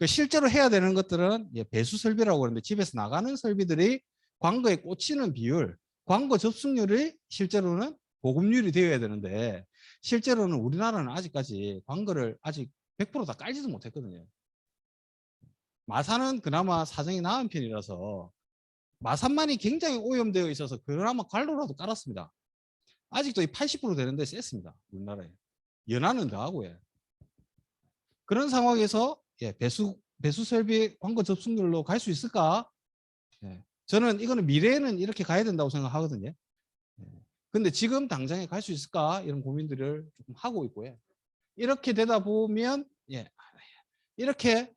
실제로 해야 되는 것들은 배수 설비라고 하는데 집에서 나가는 설비들이 광거에 꽂히는 비율, 광거 접속률이 실제로는 보급률이 되어야 되는데 실제로는 우리나라는 아직까지 광거를 아직 100%다 깔지도 못했거든요. 마산은 그나마 사정이 나은 편이라서 마산만이 굉장히 오염되어 있어서 그나마 관로라도 깔았습니다. 아직도 이 80% 되는데 셌습니다. 우리나라에. 연안은 더 하고요. 그런 상황에서 배수 설비 광고 접속률로 갈 수 있을까? 저는 이거는 미래에는 이렇게 가야 된다고 생각하거든요. 근데 지금 당장에 갈 수 있을까? 이런 고민들을 조금 하고 있고요. 이렇게 되다 보면 이렇게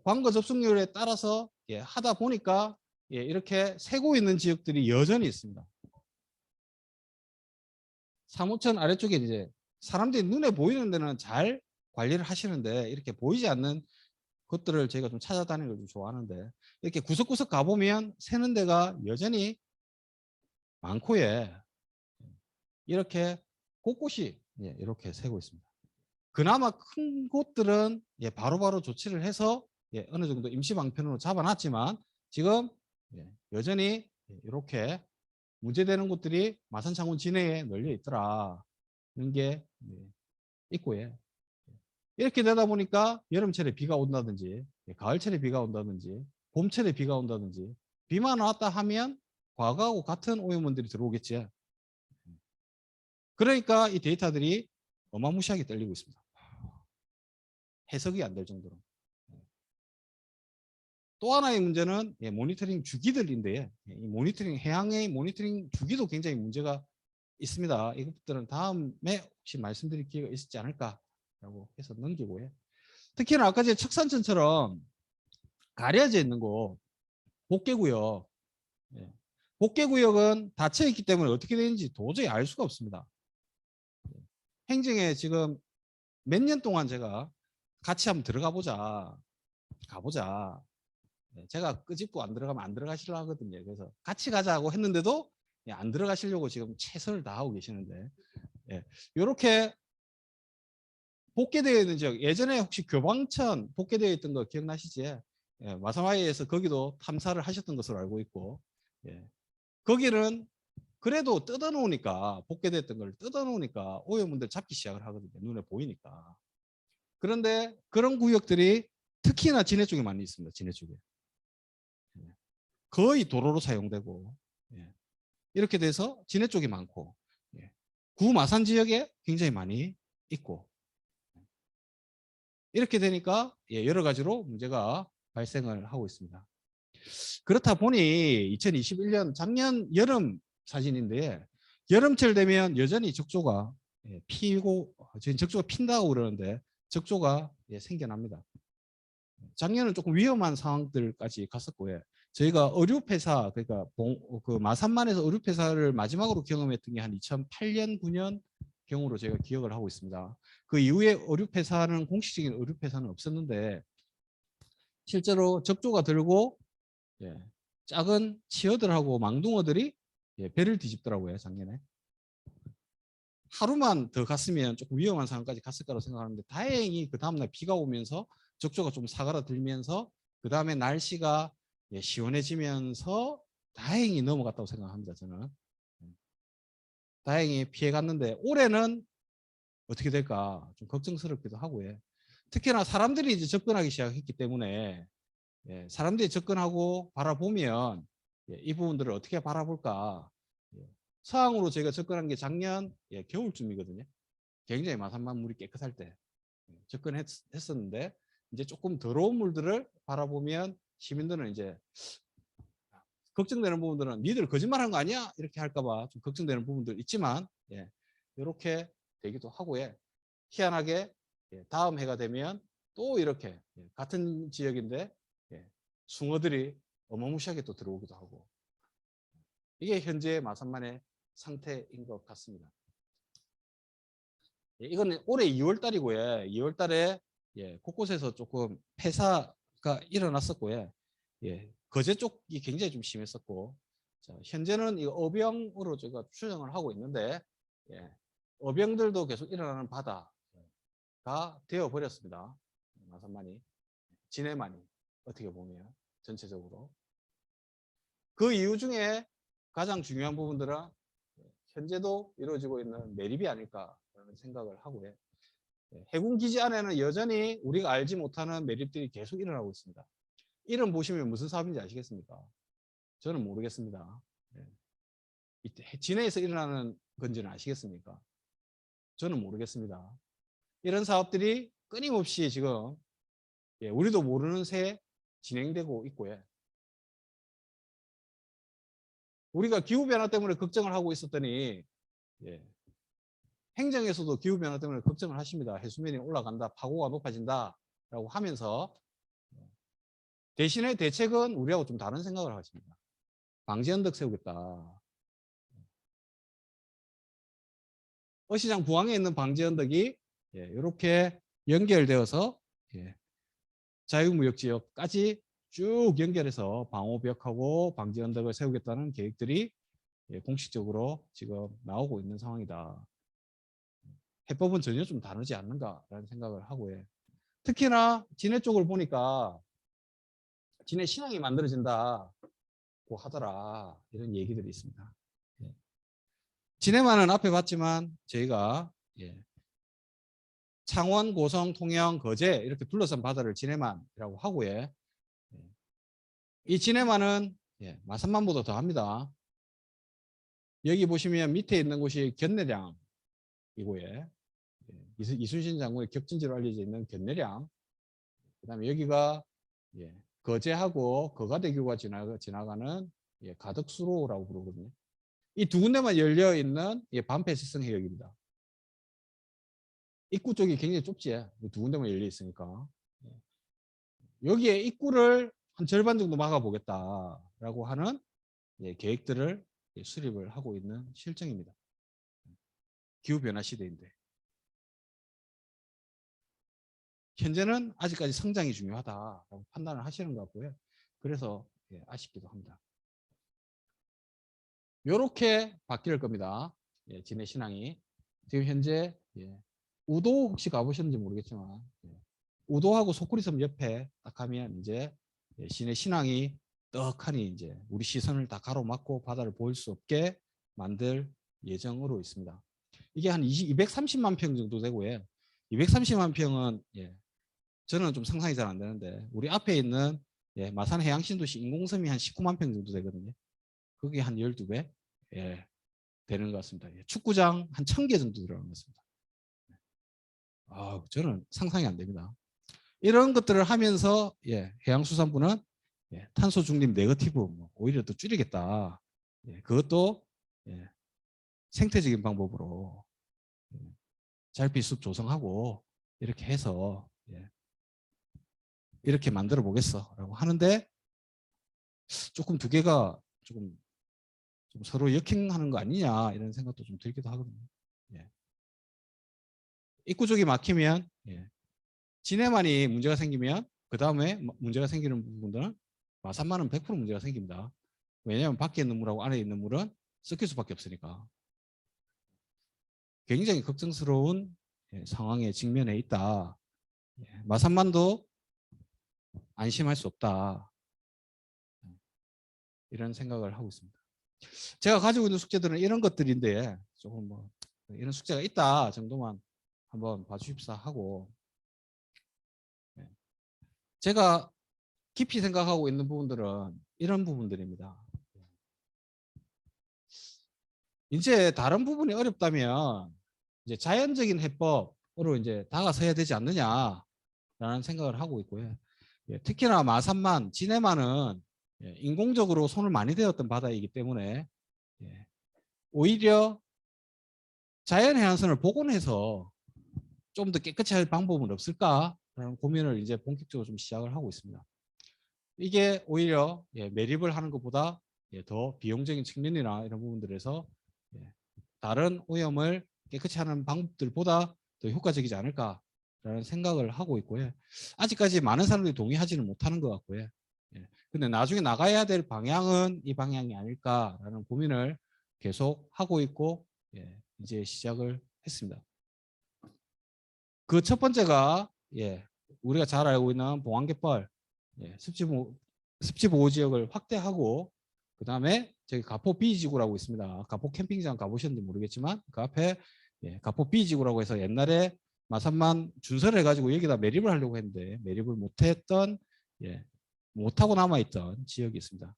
광고 접속률에 따라서 하다 보니까 이렇게 새고 있는 지역들이 여전히 있습니다. 사무천 아래쪽에 이제 사람들이 눈에 보이는 데는 잘 관리를 하시는데 이렇게 보이지 않는 것들을 제가 좀 찾아다니는 걸 좀 좋아하는데 이렇게 구석구석 가보면 새는 데가 여전히 많고 이렇게 곳곳이 이렇게 새고 있습니다. 그나마 큰 곳들은 바로바로 조치를 해서 어느 정도 임시 방편으로 잡아놨지만 지금 여전히 이렇게 문제되는 곳들이 마산 창원 진해에 널려 있더라. 이런 게 있고요. 이렇게 되다 보니까 여름철에 비가 온다든지 가을철에 비가 온다든지 봄철에 비가 온다든지 비만 왔다 하면 과거하고 같은 오염원들이 들어오겠지. 그러니까 이 데이터들이 어마무시하게 떨리고 있습니다. 해석이 안 될 정도로. 또 하나의 문제는 모니터링 주기들인데 이 모니터링 해양의 모니터링 주기도 굉장히 문제가 있습니다. 이것들은 다음에 혹시 말씀드릴 기회가 있지 않을까라고 해서 넘기고요. 특히나 아까 제 척산천처럼 가려져 있는 곳 복개구역, 복개구역은 닫혀 있기 때문에 어떻게 되는지 도저히 알 수가 없습니다. 행정에 지금 몇 년 동안 제가 같이 한번 들어가 보자, 가보자. 제가 끄집고 안 들어가면 안 들어가시려고 하거든요. 그래서 같이 가자고 했는데도 안 들어가시려고 지금 최선을 다하고 계시는데 이렇게 복개되어 있는 지역, 예전에 혹시 교방천 복개되어 있던 거 기억나시지? 마산와이에서 거기도 탐사를 하셨던 것으로 알고 있고 거기는 그래도 뜯어놓으니까 복개됐던 걸 뜯어놓으니까 오염물들 잡기 시작을 하거든요. 눈에 보이니까. 그런데 그런 구역들이 특히나 진해 쪽에 많이 있습니다. 진해 쪽에. 거의 도로로 사용되고 이렇게 돼서 진해 쪽이 많고 구마산 지역에 굉장히 많이 있고 이렇게 되니까 여러 가지로 문제가 발생을 하고 있습니다. 그렇다 보니 2021년 작년 여름 사진인데 여름철 되면 여전히 적조가 피고 지금 적조가 핀다고 그러는데 적조가 생겨납니다. 작년은 조금 위험한 상황들까지 갔었고요. 저희가 의류폐사 그러니까 그 마산만에서 의류폐사를 마지막으로 경험했던 게 한 2008년 9년 경우로 제가 기억을 하고 있습니다. 그 이후에 의류폐사는 공식적인 의류폐사는 없었는데 실제로 적조가 들고 작은 치어들하고 망둥어들이 배를 뒤집더라고요. 작년에. 하루만 더 갔으면 조금 위험한 상황까지 갔을 거라고 생각하는데 다행히 그 다음날 비가 오면서 적조가 좀 사그라들면서 그 다음에 날씨가 시원해지면서 다행히 넘어갔다고 생각합니다. 저는. 다행히 피해갔는데 올해는 어떻게 될까 좀 걱정스럽기도 하고요. 특히나 사람들이 이제 접근하기 시작했기 때문에 사람들이 접근하고 바라보면 이 부분들을 어떻게 바라볼까. 서항으로 제가 접근한 게 작년 겨울쯤이거든요. 굉장히 마산만 물이 깨끗할 때 접근했었는데 이제 조금 더러운 물들을 바라보면 시민들은 이제 걱정되는 부분들은 니들 거짓말한 거 아니야? 이렇게 할까봐 좀 걱정되는 부분들 있지만 이렇게 되기도 하고요. 희한하게 다음 해가 되면 또 이렇게 같은 지역인데 숭어들이 어마무시하게 또 들어오기도 하고 이게 현재 마산만의 상태인 것 같습니다. 이건 올해 2월 달이고요. 2월 달에 곳곳에서 조금 폐사 일어났었고요. 예, 거제 쪽이 굉장히 좀 심했었고, 자, 현재는 이 어병으로 제가 추정을 하고 있는데, 예, 어병들도 계속 일어나는 바다가 되어 버렸습니다. 마산만이, 진해만이 어떻게 보면 전체적으로 그 이유 중에 가장 중요한 부분들은 현재도 이루어지고 있는 매립이 아닐까라는 생각을 하고요. 해군 기지 안에는 여전히 우리가 알지 못하는 매립들이 계속 일어나고 있습니다. 이름 보시면 무슨 사업인지 아시겠습니까? 저는 모르겠습니다. 진해에서 일어나는 건지는 아시겠습니까? 저는 모르겠습니다. 이런 사업들이 끊임없이 지금 우리도 모르는 새 진행되고 있고요. 우리가 기후변화 때문에 걱정을 하고 있었더니 행정에서도 기후변화 때문에 걱정을 하십니다. 해수면이 올라간다, 파고가 높아진다라고 하면서 대신에 대책은 우리하고 좀 다른 생각을 하십니다. 방제언덕 세우겠다. 어시장 부항에 있는 방제언덕이 이렇게 연결되어서 자유무역지역까지 쭉 연결해서 방호벽하고 방제언덕을 세우겠다는 계획들이 공식적으로 지금 나오고 있는 상황이다. 해법은 전혀 좀 다르지 않는가라는 생각을 하고요. 특히나 진해 쪽을 보니까 진해 신항이 만들어진다고 하더라, 이런 얘기들이 있습니다. 진해만은 앞에 봤지만 저희가 창원, 고성, 통영, 거제 이렇게 둘러싼 바다를 진해만이라고 하고요. 이 진해만은 마산만보다 더합니다. 여기 보시면 밑에 있는 곳이 견내량이고요. 이순신 장군의 격전지로 알려져 있는 견내량. 그다음에 여기가 거제하고 거가대교가 지나가는 가덕수로라고 부르거든요. 이 두 군데만 열려 있는 반폐쇄성 해역입니다. 입구 쪽이 굉장히 좁지. 두 군데만 열려 있으니까. 여기에 입구를 한 절반 정도 막아보겠다라고 하는 계획들을 수립을 하고 있는 실정입니다. 기후변화 시대인데. 현재는 아직까지 성장이 중요하다라고 판단을 하시는 것 같고요. 그래서 아쉽기도 합니다. 이렇게 바뀔 겁니다. 진해 신항이. 지금 현재 우도 혹시 가보셨는지 모르겠지만 우도하고 소쿠리섬 옆에 딱 하면 이제 진해 신항이 떡하니 이제 우리 시선을 다 가로막고 바다를 보일 수 없게 만들 예정으로 있습니다. 이게 한 230만 평 정도 되고요. 230만 평은 저는 좀 상상이 잘 안 되는데 우리 앞에 있는 마산 해양신도시 인공섬이 한 19만 평 정도 되거든요. 그게 한 12배 되는 것 같습니다. 축구장 한 1000개 정도 들어가는 것 같습니다. 저는 상상이 안 됩니다. 이런 것들을 하면서 해양수산부는 탄소 중립 네거티브 오히려 또 줄이겠다. 그것도 생태적인 방법으로 잘피숲 조성하고 이렇게 해서 이렇게 만들어 보겠어라고 하는데 조금 두 개가 조금 좀 서로 역행하는 거 아니냐 이런 생각도 좀 들기도 하거든요. 입구 쪽이 막히면 진해만이 문제가 생기면 그 다음에 문제가 생기는 부분들은 마산만은 100% 문제가 생깁니다. 왜냐하면 밖에 있는 물하고 안에 있는 물은 섞일 수밖에 없으니까. 굉장히 걱정스러운 상황에 직면해 있다. 마산만도 안심할 수 없다. 이런 생각을 하고 있습니다. 제가 가지고 있는 숙제들은 이런 것들인데 조금 뭐 이런 숙제가 있다 정도만 한번 봐주십사 하고 제가 깊이 생각하고 있는 부분들은 이런 부분들입니다. 이제 다른 부분이 어렵다면 이제 자연적인 해법으로 이제 다가서야 되지 않느냐라는 생각을 하고 있고요. 특히나 마산만, 진해만은 인공적으로 손을 많이 대었던 바다이기 때문에 오히려 자연해양선을 복원해서 좀 더 깨끗이 할 방법은 없을까라는 고민을 이제 본격적으로 좀 시작을 하고 있습니다. 이게 오히려 매립을 하는 것보다 더 비용적인 측면이나 이런 부분들에서 다른 오염을 깨끗이 하는 방법들보다 더 효과적이지 않을까라는 라는 생각을 하고 있고요. 아직까지 많은 사람들이 동의하지는 못하는 것 같고요. 예. 근데 나중에 나가야 될 방향은 이 방향이 아닐까라는 고민을 계속 하고 있고, 예, 이제 시작을 했습니다. 그 첫 번째가, 예, 우리가 잘 알고 있는 봉황갯벌, 예, 습지보호 지역을 확대하고, 그 다음에 저기 가포 B지구라고 있습니다. 가포 캠핑장 가보셨는지 모르겠지만 그 앞에, 예, 가포 B지구라고 해서 옛날에 마산만 준설을 해가지고 여기다 매립을 하려고 했는데 매립을 못했던, 예, 못하고 남아있던 지역이 있습니다.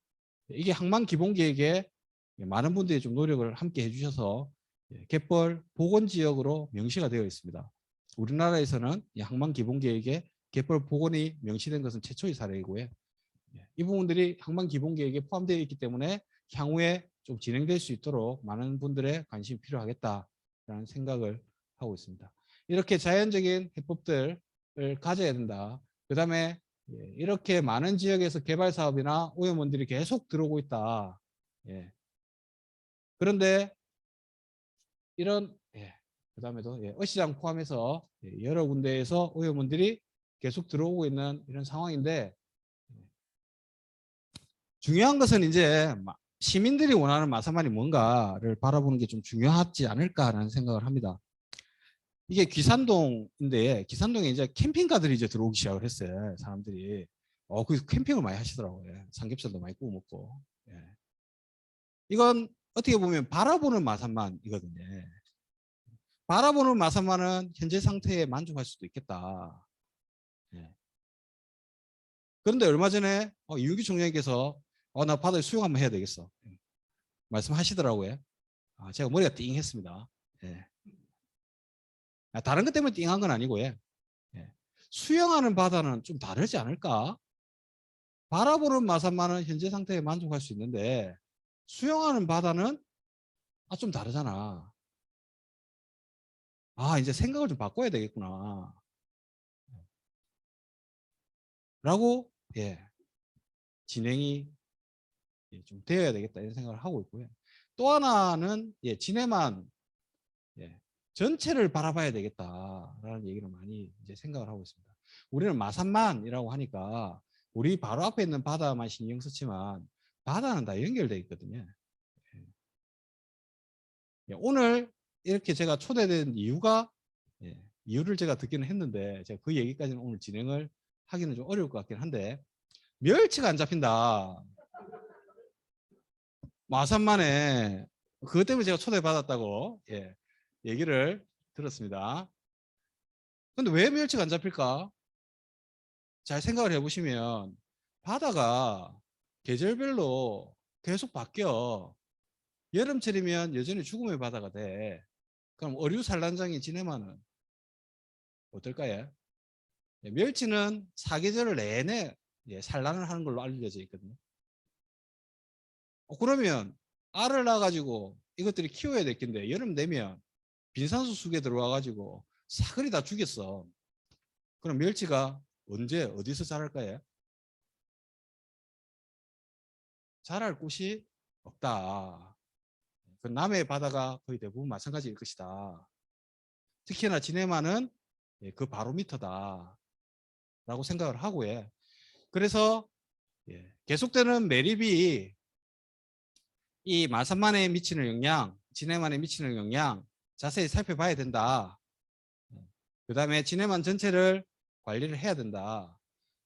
이게 항만기본계획에 많은 분들이 좀 노력을 함께 해주셔서, 예, 갯벌 복원지역으로 명시가 되어 있습니다. 우리나라에서는 이 항만기본계획에 갯벌 복원이 명시된 것은 최초의 사례이고요. 이 부분들이 항만기본계획에 포함되어 있기 때문에 향후에 좀 진행될 수 있도록 많은 분들의 관심이 필요하겠다라는 생각을 하고 있습니다. 이렇게 자연적인 해법들을 가져야 된다. 그 다음에 이렇게 많은 지역에서 개발 사업이나 오염원들이 계속 들어오고 있다. 예. 그런데 이런, 예, 그 다음에도, 예, 어시장 포함해서, 예, 여러 군데에서 오염원들이 계속 들어오고 있는 이런 상황인데, 중요한 것은 이제 시민들이 원하는 마사만이 뭔가를 바라보는 게 좀 중요하지 않을까라는 생각을 합니다. 이게 귀산동인데, 귀산동에 이제 캠핑카들이 이제 들어오기 시작을 했어요. 사람들이. 그 캠핑을 많이 하시더라고요. 삼겹살도 많이 구워 먹고. 예. 이건 어떻게 보면 바라보는 마산만이거든요. 바라보는 마산만은 현재 상태에 만족할 수도 있겠다. 예. 그런데 얼마 전에 이윤기 총장님께서 나 바다에 수영 한번 해야 되겠어. 말씀하시더라고요. 제가 머리가 띵했습니다. 예. 다른 것 때문에 띵한 건 아니고요. 예. 수영하는 바다는 좀 다르지 않을까? 바라보는 마산만은 현재 상태에 만족할 수 있는데 수영하는 바다는 좀 다르잖아. 이제 생각을 좀 바꿔야 되겠구나. 라고, 예, 진행이, 예, 좀 되어야 되겠다 이런 생각을 하고 있고요. 또 하나는, 예, 진해만, 예, 전체를 바라봐야 되겠다라는 얘기를 많이 이제 생각을 하고 있습니다. 우리는 마산만이라고 하니까 우리 바로 앞에 있는 바다만 신경 쓰지만 바다는 다 연결되어 있거든요. 예, 오늘 이렇게 제가 초대된 이유가, 예, 이유를 제가 듣기는 했는데 제가 그 얘기까지는 오늘 진행을 하기는 좀 어려울 것 같긴 한데, 멸치가 안 잡힌다. 마산만에 그것 때문에 제가 초대받았다고, 예, 얘기를 들었습니다. 근데 왜 멸치가 안 잡힐까? 잘 생각을 해보시면 바다가 계절별로 계속 바뀌어. 여름철이면 여전히 죽음의 바다가 돼. 그럼 어류 산란장이 지내면은 어떨까요? 예, 멸치는 사계절을 내내, 예, 산란을 하는 걸로 알려져 있거든요. 그러면 알을 낳아가지고 이것들이 키워야 될 텐데 여름 되면 빈산수 속에 들어와가지고 사거리 다 죽였어. 그럼 멸치가 언제 어디서 자랄까요? 자랄 곳이 없다. 그 남해 바다가 거의 대부분 마찬가지일 것이다. 특히나 진해만은, 예, 그 바로미터다 라고 생각을 하고, 예. 그래서, 예, 계속되는 매립이 이 마산만에 미치는 영향, 진해만에 미치는 영향 자세히 살펴봐야 된다. 그 다음에 진해만 전체를 관리를 해야 된다.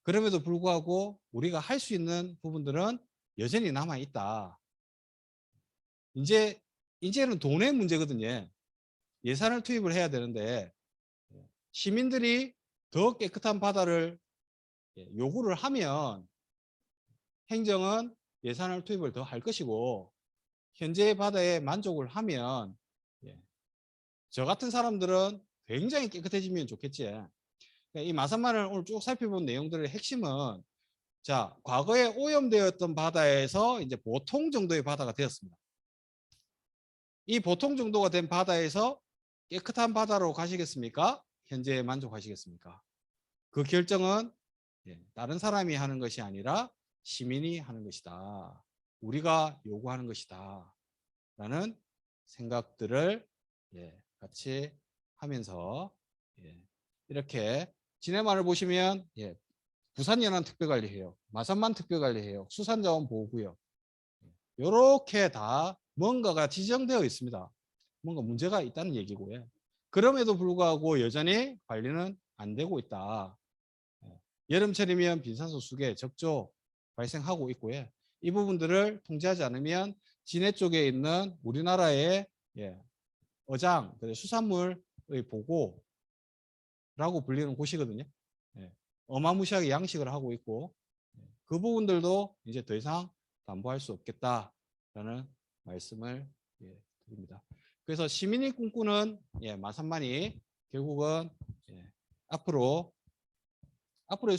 그럼에도 불구하고 우리가 할 수 있는 부분들은 여전히 남아 있다. 이제는 돈의 문제거든요. 예산을 투입을 해야 되는데 시민들이 더 깨끗한 바다를 요구를 하면 행정은 예산을 투입을 더 할 것이고, 현재의 바다에 만족을 하면 저 같은 사람들은 굉장히 깨끗해지면 좋겠지. 이 마산만을 오늘 쭉 살펴본 내용들의 핵심은, 자, 과거에 오염되었던 바다에서 이제 보통 정도의 바다가 되었습니다. 이 보통 정도가 된 바다에서 깨끗한 바다로 가시겠습니까? 현재에 만족하시겠습니까? 그 결정은 다른 사람이 하는 것이 아니라 시민이 하는 것이다. 우리가 요구하는 것이다. 라는 생각들을 같이 하면서 이렇게 진해만을 보시면 부산연안특별관리해역, 마산만 특별관리해역, 수산자원보호구역 이렇게 다 뭔가가 지정되어 있습니다. 뭔가 문제가 있다는 얘기고요. 그럼에도 불구하고 여전히 관리는 안 되고 있다. 여름철이면 빈산소 수계, 적조 발생하고 있고요. 이 부분들을 통제하지 않으면 진해 쪽에 있는 우리나라의 어장, 수산물의 보고라고 불리는 곳이거든요. 어마무시하게 양식을 하고 있고 그 부분들도 이제 더 이상 담보할 수 없겠다라는 말씀을 드립니다. 그래서 시민이 꿈꾸는 마산만이 결국은 앞으로의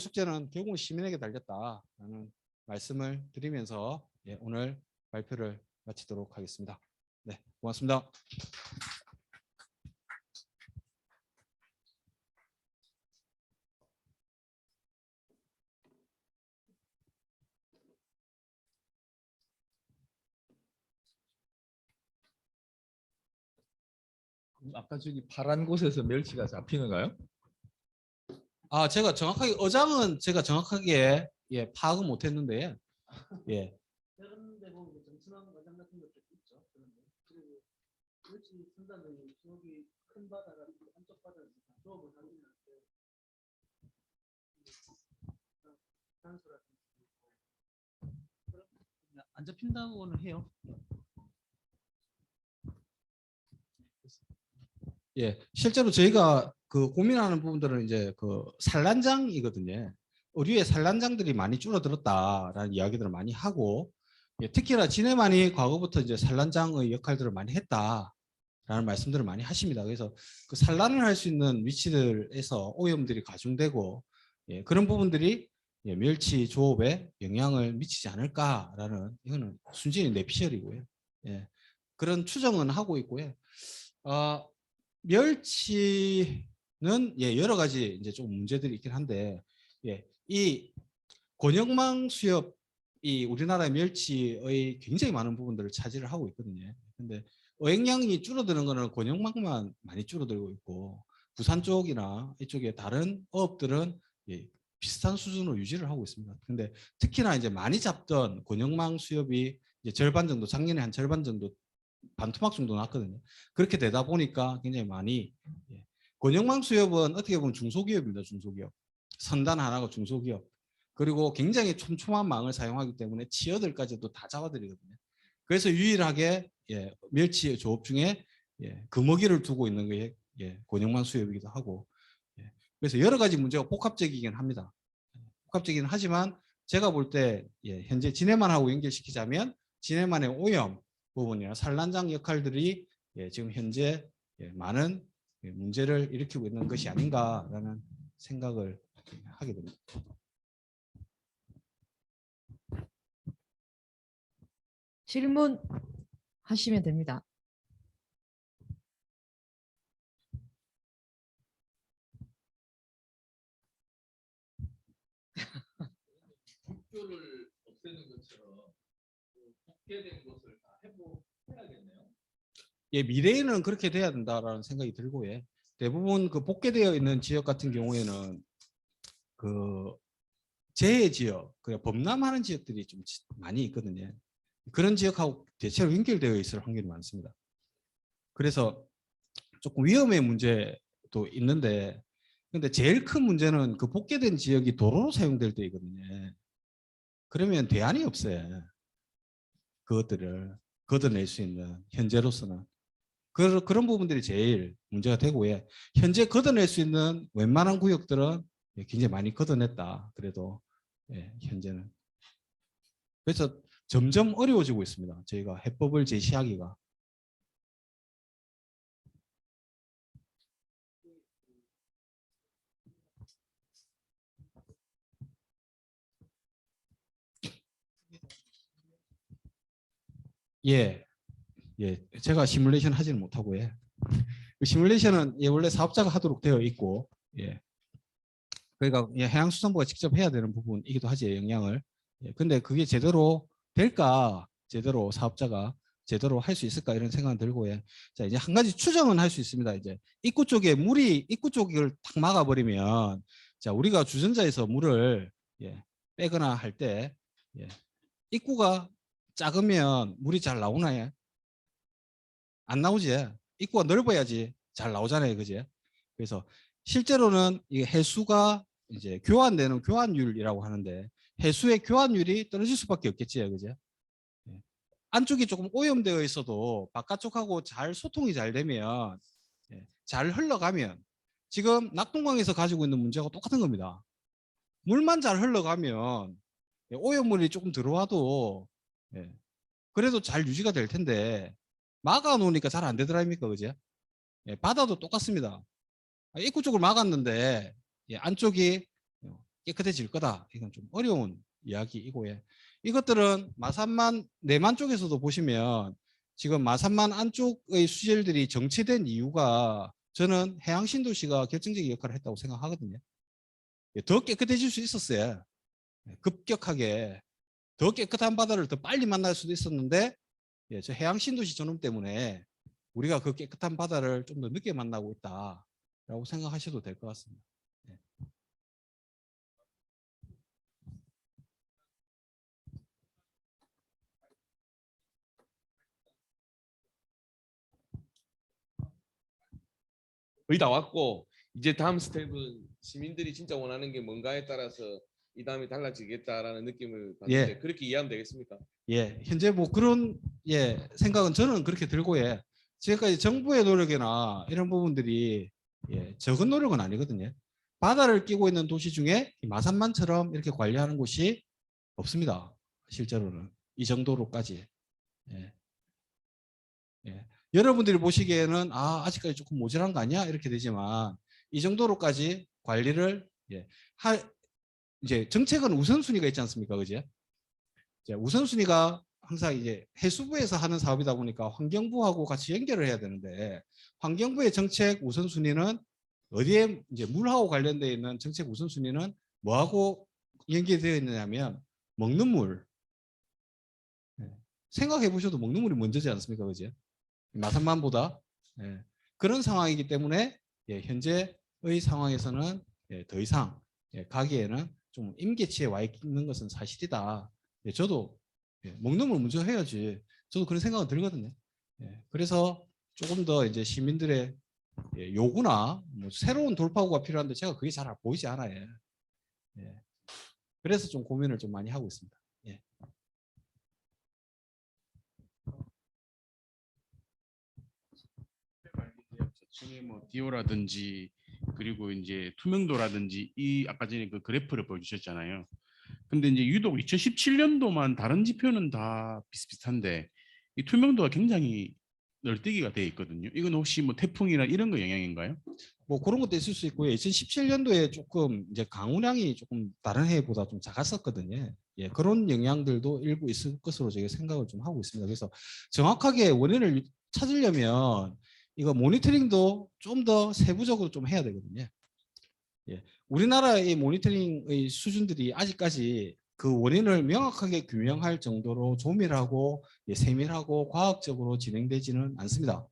숙제는 결국은 시민에게 달렸다라는 말씀을 드리면서 오늘 발표를 마치도록 하겠습니다. 네, 고맙습니다. 아까 저기 파란 곳에서 멸치가 잡히는가요? 제가 정확하게 어장은 제가 정확하게 파악은 못했는데 다른 데 보면 정치망 어장 같은 것도 있죠. 그리고 멸치 선단은 저기 큰 바다가 한쪽 바다에서 조업을 하긴 하는데 단수 같은 거 있고 안 잡힌다고는 해요. 실제로 저희가 그 고민하는 부분들은 이제 그 산란장이거든요. 의류의 산란장들이 많이 줄어들었다라는 이야기들을 많이 하고 특히나 진해만이 과거부터 이제 산란장의 역할들을 많이 했다라는 말씀들을 많이 하십니다. 그래서 그 산란을 할 수 있는 위치들에서 오염들이 가중되고 그런 부분들이 멸치 조업에 영향을 미치지 않을까라는 이거는 순전히 내피셜이고요. 그런 추정은 하고 있고요. 멸치는 여러 가지 이제 좀 문제들이 있긴 한데 이 곤역망 수협이 우리나라의 멸치의 굉장히 많은 부분들을 차지를 하고 있거든요. 근데 어획량이 줄어드는 거는 곤역망만 많이 줄어들고 있고 부산 쪽이나 이쪽에 다른 어업들은 비슷한 수준으로 유지를 하고 있습니다. 근데 특히나 이제 많이 잡던 곤역망 수협이 이제 절반 정도, 작년에 한 절반 정도, 반토막 정도 났거든요. 그렇게 되다 보니까 굉장히 많이 곤역망 수협은 어떻게 보면 중소기업입니다. 중소기업. 선단 하나가 중소기업. 그리고 굉장히 촘촘한 망을 사용하기 때문에 치어들까지도 다 잡아들이거든요. 그래서 유일하게 멸치 조업 중에 금어기를 두고 있는 게 곤역망 수협이기도 하고 그래서 여러 가지 문제가 복합적이긴 합니다. 복합적이긴 하지만 제가 볼 때 현재 진해만하고 연결시키자면 진해만의 오염 부분이나 산란장 역할들이 지금 현재 많은 문제를 일으키고 있는 것이 아닌가라는 생각을 하게 됩니다. 질문하시면 됩니다. 국교를 없애는 것처럼 복개된 것을 다 해야겠네요. 미래에는 그렇게 돼야 된다라는 생각이 들고 대부분 그 복개되어 있는 지역 같은 경우에는 그 재해 지역, 그냥 범람하는 지역들이 좀 많이 있거든요. 그런 지역하고 대체로 연결되어 있을 확률이 많습니다. 그래서 조금 위험의 문제도 있는데, 근데 제일 큰 문제는 그 복개된 지역이 도로로 사용될 때이거든요. 그러면 대안이 없어요. 그것들을 걷어낼 수 있는 현재로서는 그런 부분들이 제일 문제가 되고 현재 걷어낼 수 있는 웬만한 구역들은 굉장히 많이 걷어냈다. 그래도 현재는 그래서 점점 어려워지고 있습니다. 저희가 해법을 제시하기가. 제가 시뮬레이션 하지는 못하고요. 그 시뮬레이션은 원래 사업자가 하도록 되어 있고, 그러니까 해양수산부가 직접 해야 되는 부분이기도 하지 영향을. 근데 그게 제대로 될까, 제대로 사업자가 제대로 할 수 있을까 이런 생각은 들고 예. 자 이제 한 가지 추정은 할 수 있습니다. 이제 입구 쪽에 물이 입구 쪽을 탁 막아버리면 자 우리가 주전자에서 물을 예, 빼거나 할 때 예, 입구가 작으면 물이 잘 나오나요? 안 나오지. 입구가 넓어야지 잘 나오잖아요, 그지? 그래서 실제로는 이 해수가 이제 교환되는 교환율이라고 하는데 해수의 교환율이 떨어질 수밖에 없겠지, 그지? 예. 안쪽이 조금 오염되어 있어도 바깥쪽하고 잘 소통이 잘 되면 예, 잘 흘러가면 지금 낙동강에서 가지고 있는 문제가 똑같은 겁니다. 물만 잘 흘러가면 예, 오염물이 조금 들어와도 예, 그래도 잘 유지가 될 텐데 막아 놓으니까 잘 안 되더라니까 그죠? 예, 바다도 똑같습니다. 입구 쪽을 막았는데 예, 안쪽이 깨끗해질 거다. 이건 좀 어려운 이야기이고 예. 이것들은 마산만 내만 쪽에서도 보시면 지금 마산만 안쪽의 수질들이 정체된 이유가 저는 해양신도시가 결정적인 역할을 했다고 생각하거든요. 예, 더 깨끗해질 수 있었어요. 예, 급격하게 더 깨끗한 바다를 더 빨리 만날 수도 있었는데 예, 저 해양신도시 전염 때문에 우리가 그 깨끗한 바다를 좀 더 늦게 만나고 있다라고 생각하셔도 될 것 같습니다. 예. 거의 다 왔고 이제 다음 스텝은 시민들이 진짜 원하는 게 뭔가에 따라서 이 다음에 달라지겠다라는 느낌을 받는데 예. 그렇게 이해하면 되겠습니까? 예, 현재 뭐 그런 예 생각은 저는 그렇게 들고 예 지금까지 정부의 노력이나 이런 부분들이 예 적은 노력은 아니거든요. 바다를 끼고 있는 도시 중에 이 마산만처럼 이렇게 관리하는 곳이 없습니다. 실제로는 이 정도로까지. 예. 예. 여러분들이 보시기에는 아직까지 조금 모자란 거 아니야 이렇게 되지만 이 정도로까지 관리를 예, 이제 정책은 우선순위가 있지 않습니까, 그죠? 우선순위가 항상 이제 해수부에서 하는 사업이다 보니까 환경부하고 같이 연결을 해야 되는데 환경부의 정책 우선순위는 어디에 이제 물하고 관련되어 있는 정책 우선순위는 뭐하고 연계되어 있느냐면 먹는 물. 생각해 보셔도 먹는 물이 먼저지 않습니까, 그죠? 마산만보다 그런 상황이기 때문에 현재의 상황에서는 더 이상 가기에는 좀 임계치에 와 있는 것은 사실이다. 저도 먹는 물 먼저 해야지. 저도 그런 생각은 들거든요. 그래서 조금 더 이제 시민들의 요구나 뭐 새로운 돌파구가 필요한데 제가 그게 잘 보이지 않아요. 그래서 좀 고민을 좀 많이 하고 있습니다. 저층에 뭐 디오라든지 그리고 이제 투명도라든지 이 아까 전에 그 그래프를 보여주셨잖아요. 근데 이제 유독 2017년도만 다른 지표는 다 비슷비슷한데 이 투명도가 굉장히 널뛰기가 돼 있거든요. 이건 혹시 뭐 태풍이나 이런 거 영향인가요? 뭐 그런 것도 있을 수 있고요. 2017년도에 조금 이제 강우량이 조금 다른 해보다 좀 작았었거든요. 예, 그런 영향들도 일부 있을 것으로 제가 생각을 좀 하고 있습니다. 그래서 정확하게 원인을 찾으려면 이거 모니터링도 좀 더 세부적으로 좀 해야 되거든요. 예, 우리나라의 모니터링의 수준들이 아직까지 그 원인을 명확하게 규명할 정도로 조밀하고 세밀하고 과학적으로 진행되지는 않습니다.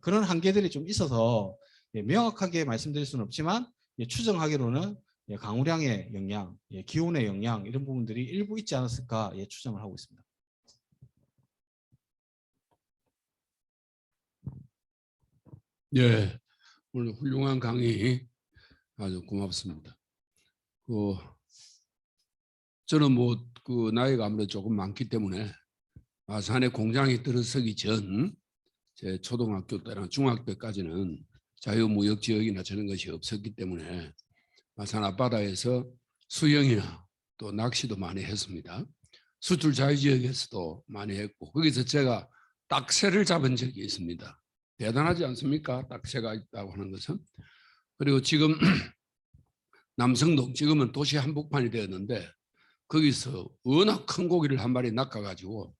그런 한계들이 좀 있어서 명확하게 말씀드릴 수는 없지만 추정하기로는 강우량의 영향, 기온의 영향 이런 부분들이 일부 있지 않았을까 추정을 하고 있습니다. 예, 오늘 훌륭한 강의 아주 고맙습니다. 저는 뭐 그 나이가 아무래도 조금 많기 때문에 마산에 공장이 들어서기 전 제 초등학교 때나 중학교 때까지는 자유무역 지역이나 저런 것이 없었기 때문에 마산 앞바다에서 수영이나 또 낚시도 많이 했습니다. 수출 자유지역에서도 많이 했고 거기서 제가 딱새를 잡은 적이 있습니다. 대단하지 않습니까? 딱새가 있다고 하는 것은. 그리고 지금 남성동 지금은 도시 한복판이 되었는데 거기서 워낙 큰 고기를 한 마리 낚아가지고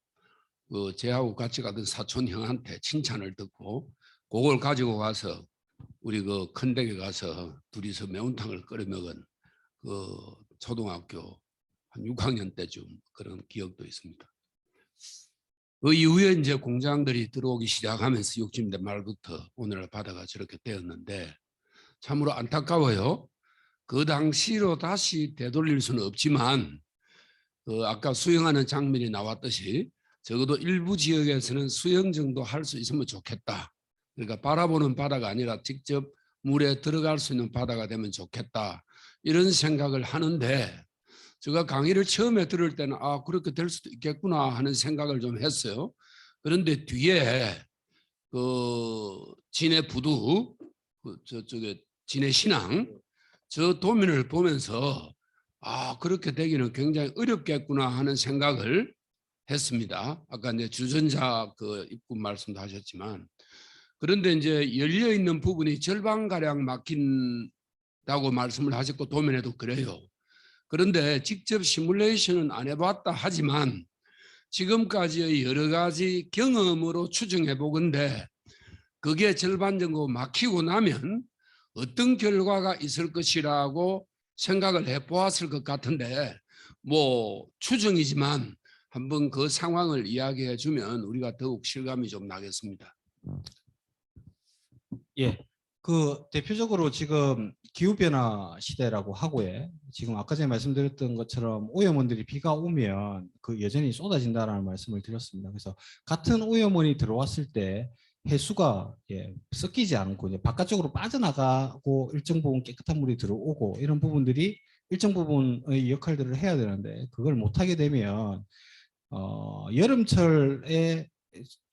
제하고 같이 가던 사촌 형한테 칭찬을 듣고 그걸 가지고 가서 우리 그 큰 댁에 가서 둘이서 매운탕을 끓여 먹은 그 초등학교 한 6학년 때쯤 그런 기억도 있습니다. 그 이후에 이제 공장들이 들어오기 시작하면서 60년대 말부터 오늘날 바다가 저렇게 되었는데 참으로 안타까워요. 그 당시로 다시 되돌릴 수는 없지만 아까 수영하는 장면이 나왔듯이 적어도 일부 지역에서는 수영 정도 할 수 있으면 좋겠다. 그러니까 바라보는 바다가 아니라 직접 물에 들어갈 수 있는 바다가 되면 좋겠다. 이런 생각을 하는데 제가 강의를 처음에 들을 때는 그렇게 될 수도 있겠구나 하는 생각을 좀 했어요. 그런데 뒤에 진해 부두 저쪽에 진해 신앙 저 도면을 보면서 그렇게 되기는 굉장히 어렵겠구나 하는 생각을 했습니다. 아까 이제 주전자 입구 말씀도 하셨지만 그런데 이제 열려 있는 부분이 절반 가량 막힌다고 말씀을 하셨고 도면에도 그래요. 그런데 직접 시뮬레이션은 안 해봤다 하지만 지금까지의 여러 가지 경험으로 추정해 보건대 그게 절반 정도 막히고 나면 어떤 결과가 있을 것이라고 생각을 해보았을 것 같은데 뭐 추정이지만 한번 그 상황을 이야기해 주면 우리가 더욱 실감이 좀 나겠습니다. 예, 그 대표적으로 지금 기후변화 시대라고 하고요. 지금 아까 전에 말씀드렸던 것처럼 오염원들이 비가 오면 그 여전히 쏟아진다라는 말씀을 드렸습니다. 그래서 같은 오염원이 들어왔을 때 해수가 섞이지 않고 이제 바깥쪽으로 빠져나가고 일정 부분 깨끗한 물이 들어오고 이런 부분들이 일정 부분의 역할들을 해야 되는데 그걸 못하게 되면 여름철에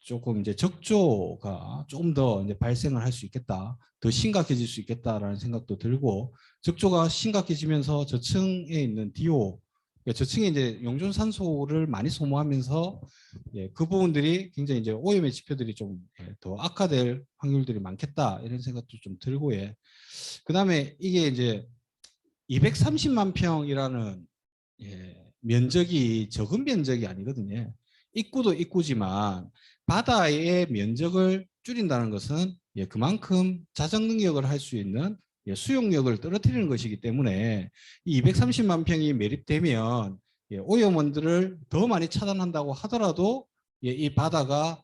조금 이제 적조가 좀 더 이제 발생을 할 수 있겠다, 더 심각해질 수 있겠다라는 생각도 들고 적조가 심각해지면서 저층에 있는 DO, 저층에 이제 용존산소를 많이 소모하면서 그 부분들이 굉장히 이제 오염의 지표들이 좀 더 악화될 확률들이 많겠다 이런 생각도 좀 들고 그 다음에 이게 이제 230만 평이라는 면적이 적은 면적이 아니거든요. 입구도 입구지만 바다의 면적을 줄인다는 것은 그만큼 자정 능력을 할 수 있는 수용력을 떨어뜨리는 것이기 때문에 이 230만 평이 매립되면 오염원들을 더 많이 차단한다고 하더라도 이 바다가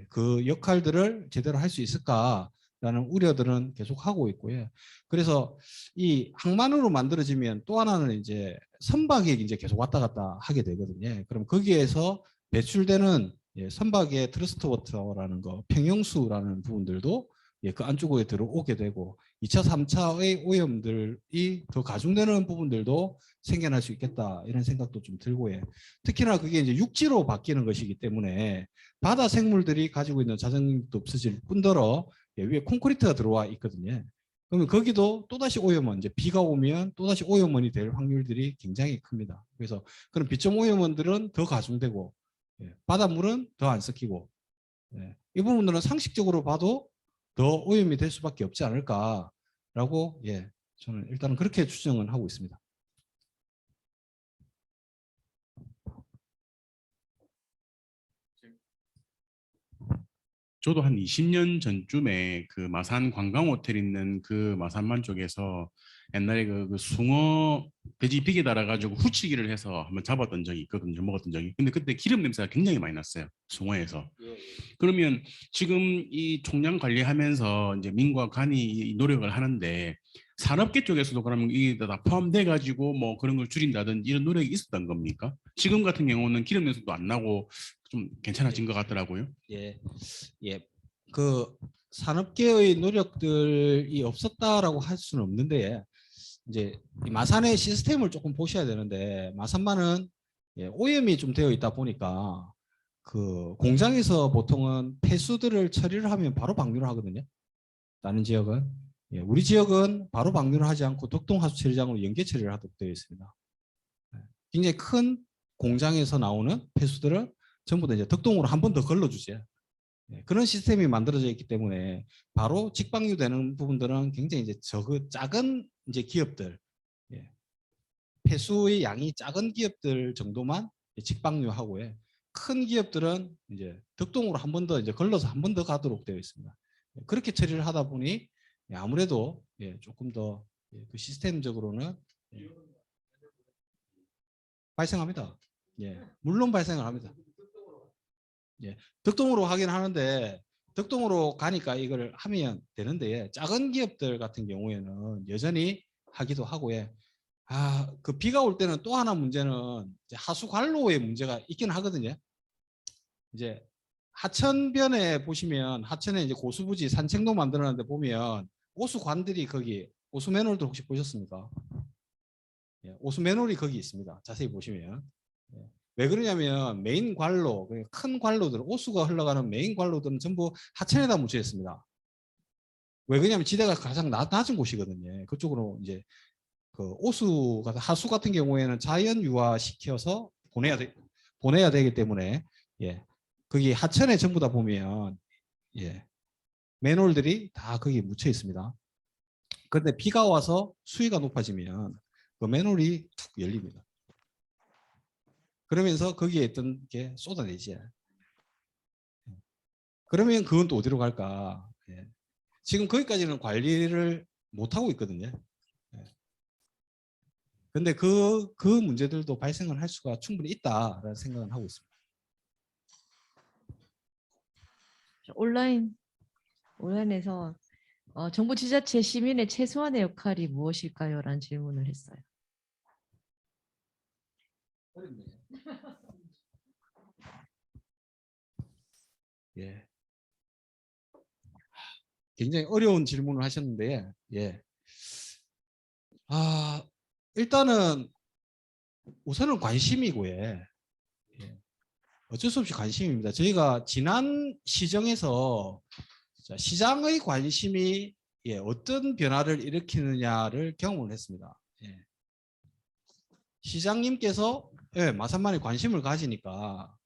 그 역할들을 제대로 할 수 있을까라는 우려들은 계속 하고 있고요. 그래서 이 항만으로 만들어지면 또 하나는 이제 선박이 이제 계속 왔다 갔다 하게 되거든요. 그럼 거기에서 배출되는 선박의 트러스트 워터라는 거, 평형수라는 부분들도 그 안쪽으로 들어오게 되고 2차, 3차의 오염들이 더 가중되는 부분들도 생겨날 수 있겠다 이런 생각도 좀 들고 특히나 그게 이제 육지로 바뀌는 것이기 때문에 바다 생물들이 가지고 있는 자정력도 없어질 뿐더러 위에 콘크리트가 들어와 있거든요. 그러면 거기도 또다시 오염원, 이제 비가 오면 또다시 오염원이 될 확률들이 굉장히 큽니다. 그래서 그런 비점 오염원들은 더 가중되고 바닷물은 더 안 섞이고 이 부분들은 상식적으로 봐도 더 오염이 될 수밖에 없지 않을까라고 저는 일단은 그렇게 추정은 하고 있습니다. 저도 한 20년 전쯤에 그 마산 관광 호텔 있는 그 마산만 쪽에서 옛날에 그 숭어 돼지 비계 달아가지고 후치기를 해서 한번 잡았던 적이 있거든요. 먹었던 적이. 근데 그때 기름 냄새가 굉장히 많이 났어요. 숭어에서. 그러면 지금 이 총량 관리하면서 이제 민과 관이 이 노력을 하는데 산업계 쪽에서도 그러면 이게 다 포함돼 가지고 뭐 그런 걸 줄인다든지 이런 노력이 있었던 겁니까? 지금 같은 경우는 기름 냄새도 안 나고 좀 괜찮아진 것 같더라고요. 그 산업계의 노력들이 없었다라고 할 수는 없는데 이제 이 마산의 시스템을 조금 보셔야 되는데 마산만은 오염이 좀 되어 있다 보니까 그 공장에서 보통은 폐수들을 처리를 하면 바로 방류를 하거든요. 다른 지역은 우리 지역은 바로 방류를 하지 않고 덕동하수 처리장으로 연계 처리를 하도록 되어 있습니다. 굉장히 큰 공장에서 나오는 폐수들을 전부 다 이제 덕동으로 한 번 더 걸러주세요. 그런 시스템이 만들어져 있기 때문에 바로 직방류되는 부분들은 굉장히 이제 작은 이제 기업들, 폐수의 양이 작은 기업들 정도만 직방류하고요. 큰 기업들은 이제 덕동으로 한 번 더 이제 걸러서 한 번 더 가도록 되어 있습니다. 그렇게 처리를 하다 보니 아무래도 조금 더 그 시스템적으로는 발생합니다. 물론 발생을 합니다. 덕동으로 하긴 하는데 덕동으로 가니까 이걸 하면 되는데 작은 기업들 같은 경우에는 여전히 하기도 하고 그 비가 올 때는 또 하나 문제는 이제 하수 관로의 문제가 있긴 하거든요. 이제 하천변에 보시면 하천에 이제 고수부지 산책로 만들어놨는데 보면 오수관들이 거기 오수 맨홀들 혹시 보셨습니까? 오수 맨홀이 거기 있습니다. 자세히 보시면. 왜 그러냐면 메인 관로, 큰 관로들, 오수가 흘러가는 메인 관로들은 전부 하천에다 묻혀 있습니다. 왜 그러냐면 지대가 가장 낮은 곳이거든요. 그쪽으로 이제 그 오수 하수 같은 경우에는 자연 유화 시켜서 보내야 되기 때문에 거기 하천에 전부 다 보면 맨홀들이 다 거기 묻혀 있습니다. 그런데 비가 와서 수위가 높아지면 그 맨홀이 툭 열립니다. 그러면서 거기에 있던 게 쏟아내지. 그러면 그건 또 어디로 갈까? 지금 거기까지는 관리를 못 하고 있거든요. 근데 그 문제들도 발생을 할 수가 충분히 있다라는 생각을 하고 있습니다. 온라인에서 정부 지자체 시민의 최소한의 역할이 무엇일까요? 라는 질문을 했어요. 굉장히 어려운 질문을 하셨는데, 일단은 우선은 관심이고요. 어쩔 수 없이 관심입니다. 저희가 지난 시정에서 시장의 관심이 어떤 변화를 일으키느냐를 경험을 했습니다. 시장님께서 마산만에 관심을 가지니까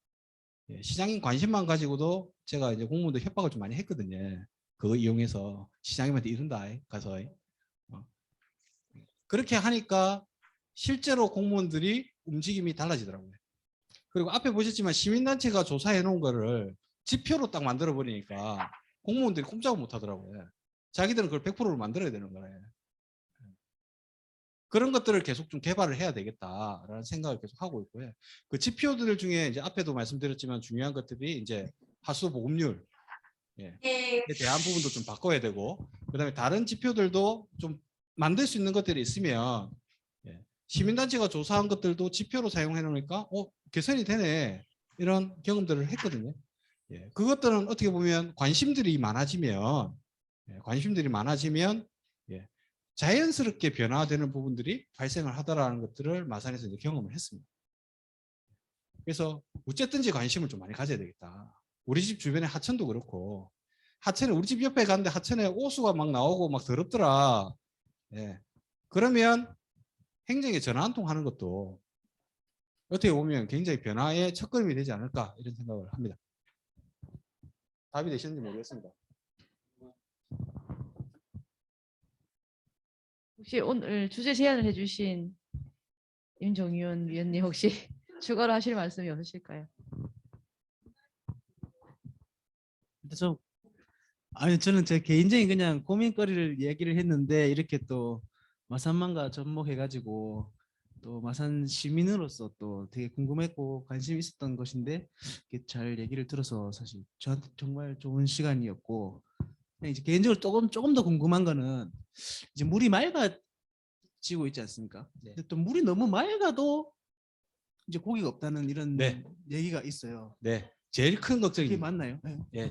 시장님 관심만 가지고도 제가 이제 공무원들 협박을 좀 많이 했거든요. 그거 이용해서 시장님한테 이른다 가서 그렇게 하니까 실제로 공무원들이 움직임이 달라지더라고요. 그리고 앞에 보셨지만 시민단체가 조사해 놓은 거를 지표로 딱 만들어 버리니까 공무원들이 꼼짝을 못 하더라고요. 자기들은 그걸 100%로 만들어야 되는 거예요. 그런 것들을 계속 좀 개발을 해야 되겠다라는 생각을 계속 하고 있고요. 그 지표들 중에 이제 앞에도 말씀드렸지만 중요한 것들이 이제 하수 보급률 에 대한 부분도 좀 바꿔야 되고, 그다음에 다른 지표들도 좀 만들 수 있는 것들이 있으면 시민단체가 조사한 것들도 지표로 사용해 놓으니까 개선이 되네 이런 경험들을 했거든요. 그것들은 어떻게 보면 관심들이 많아지면 자연스럽게 변화되는 부분들이 발생을 하더라는 것들을 마산에서 이제 경험을 했습니다. 그래서 어쨌든지 관심을 좀 많이 가져야 되겠다. 우리 집 주변에 하천도 그렇고, 하천에 우리 집 옆에 갔는데 하천에 오수가 막 나오고 막 더럽더라. 그러면 행정에 전화 한 통 하는 것도 어떻게 보면 굉장히 변화의 첫걸음이 되지 않을까 이런 생각을 합니다. 답이 되셨는지 모르겠습니다. 혹시 오늘 주제 제안을 해주신 임종윤 위원님 혹시 추가로 하실 말씀이 없으실까요? 저는 제 개인적인 그냥 고민거리를 얘기를 했는데 이렇게 또 마산만과 접목해가지고 또 마산 시민으로서 또 되게 궁금했고 관심이 있었던 것인데 이렇게 잘 얘기를 들어서 사실 저한테 정말 좋은 시간이었고, 이제 개인적으로 조금 더 궁금한 거는 이제 물이 맑아지고 있지 않습니까? 근데 또 물이 너무 맑아도 이제 고기가 없다는 이런 얘기가 있어요. 제일 큰 걱정이 그게 맞나요?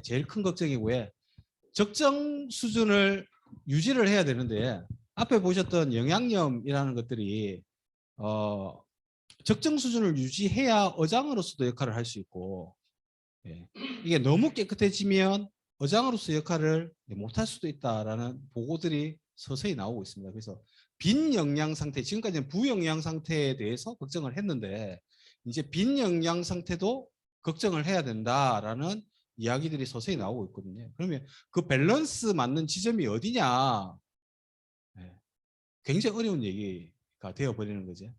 제일 큰 걱정이고요. 적정 수준을 유지를 해야 되는데 앞에 보셨던 영양염이라는 것들이 적정 수준을 유지해야 어장으로서도 역할을 할 수 있고, 이게 너무 깨끗해지면 어장으로서 역할을 못할 수도 있다라는 보고들이 서서히 나오고 있습니다. 그래서 빈 영양 상태, 지금까지는 부영양 상태에 대해서 걱정을 했는데 이제 빈 영양 상태도 걱정을 해야 된다라는 이야기들이 서서히 나오고 있거든요. 그러면 그 밸런스 맞는 지점이 어디냐? 굉장히 어려운 얘기가 되어버리는 거죠.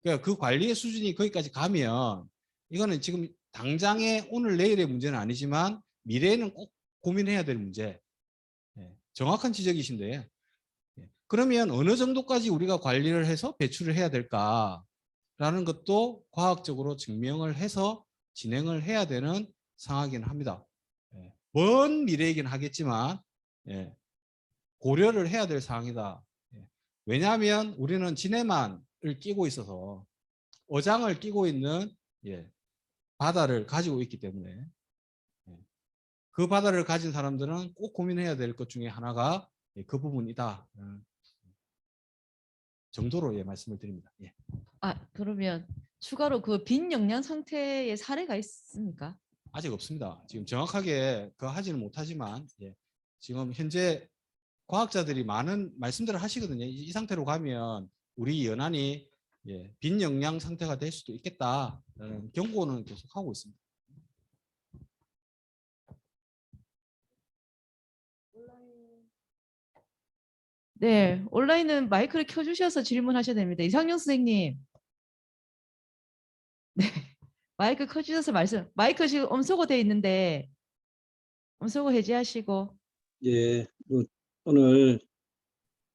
그러니까 그 관리의 수준이 거기까지 가면 이거는 지금 당장의 오늘 내일의 문제는 아니지만 미래에는 꼭 고민해야 될 문제. 정확한 지적이신데 그러면 어느 정도까지 우리가 관리를 해서 배출을 해야 될까라는 것도 과학적으로 증명을 해서 진행을 해야 되는 상황이긴 합니다. 예. 먼 미래이긴 하겠지만 예. 고려를 해야 될 상황이다. 예. 왜냐하면 우리는 진해만을 끼고 있어서 어장을 끼고 있는 예. 바다를 가지고 있기 때문에 예. 그 바다를 가진 사람들은 꼭 고민해야 될 것 중에 하나가 예. 그 부분이다. 정도로 예. 말씀을 드립니다. 예. 그러면 추가로 그 빈 영양 상태의 사례가 있습니까? 아직 없습니다. 지금 정확하게 그 하지는 못하지만 예. 지금 현재 과학자들이 많은 말씀들을 하시거든요. 이 상태로 가면 우리 연안이 예, 빈 영양 상태가 될 수도 있겠다라는 경고는 계속 하고 있습니다. 네, 온라인은 마이크를 켜주셔서 질문하셔야 됩니다. 이상용 선생님. 네, 마이크 켜주셔서 말씀. 마이크 지금 음소거 돼 있는데 음소거 해제하시고. 예, 오늘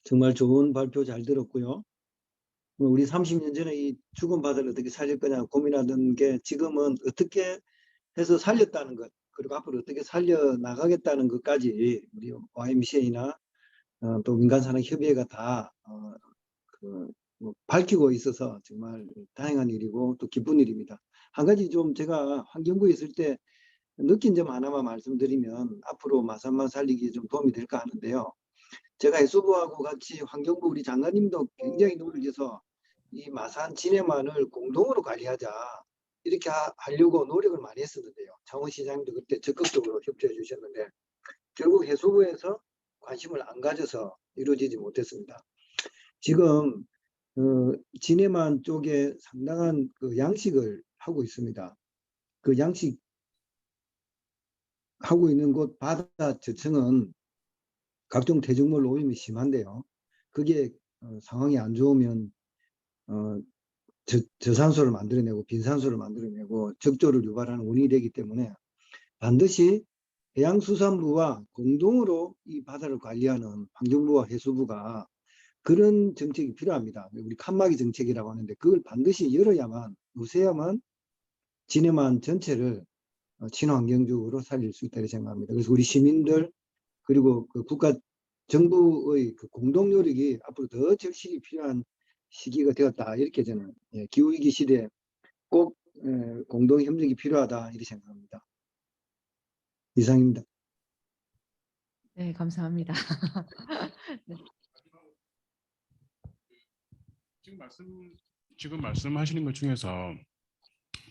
정말 좋은 발표 잘 들었고요. 우리 30년 전에 이 죽은 바다를 어떻게 살릴 거냐 고민하던 게 지금은 어떻게 해서 살렸다는 것, 그리고 앞으로 어떻게 살려 나가겠다는 것까지 우리 YMCA나 또 민간산업협의회가 다 밝히고 있어서 정말 다행한 일이고 또 기쁜 일입니다. 한 가지 좀 제가 환경부에 있을 때 느낀 점 하나만 말씀드리면 앞으로 마산만 살리기에 좀 도움이 될까 하는데요. 제가 해수부하고 같이 환경부 우리 장관님도 굉장히 노력해서 이 마산 진해만을 공동으로 관리하자 이렇게 하려고 노력을 많이 했었는데요. 창원시장님도 그때 적극적으로 협조해 주셨는데 결국 해수부에서 관심을 안 가져서 이루어지지 못했습니다. 지금 진해만 쪽에 상당한 그 양식을 하고 있습니다. 그 양식 하고 있는 곳 바다 저층은 각종 대중물 오염이 심한데요. 그게 상황이 안 좋으면 저산소를 만들어내고 빈산소를 만들어내고 적조를 유발하는 원인이 되기 때문에 반드시 해양수산부와 공동으로 이 바다를 관리하는 환경부와 해수부가 그런 정책이 필요합니다. 우리 칸막이 정책이라고 하는데 그걸 반드시 열어야만 요새야만 진해만 전체를 친환경적으로 살릴 수 있다고 생각합니다. 그래서 우리 시민들 그리고 그 국가 정부의 그 공동 노력이 앞으로 더 절실히 필요한 시기가 되었다. 이렇게 저는 기후위기 시대에 꼭 공동 협력이 필요하다. 이렇게 생각합니다. 이상입니다. 네, 감사합니다. 네. 지금 말씀하시는 것 중에서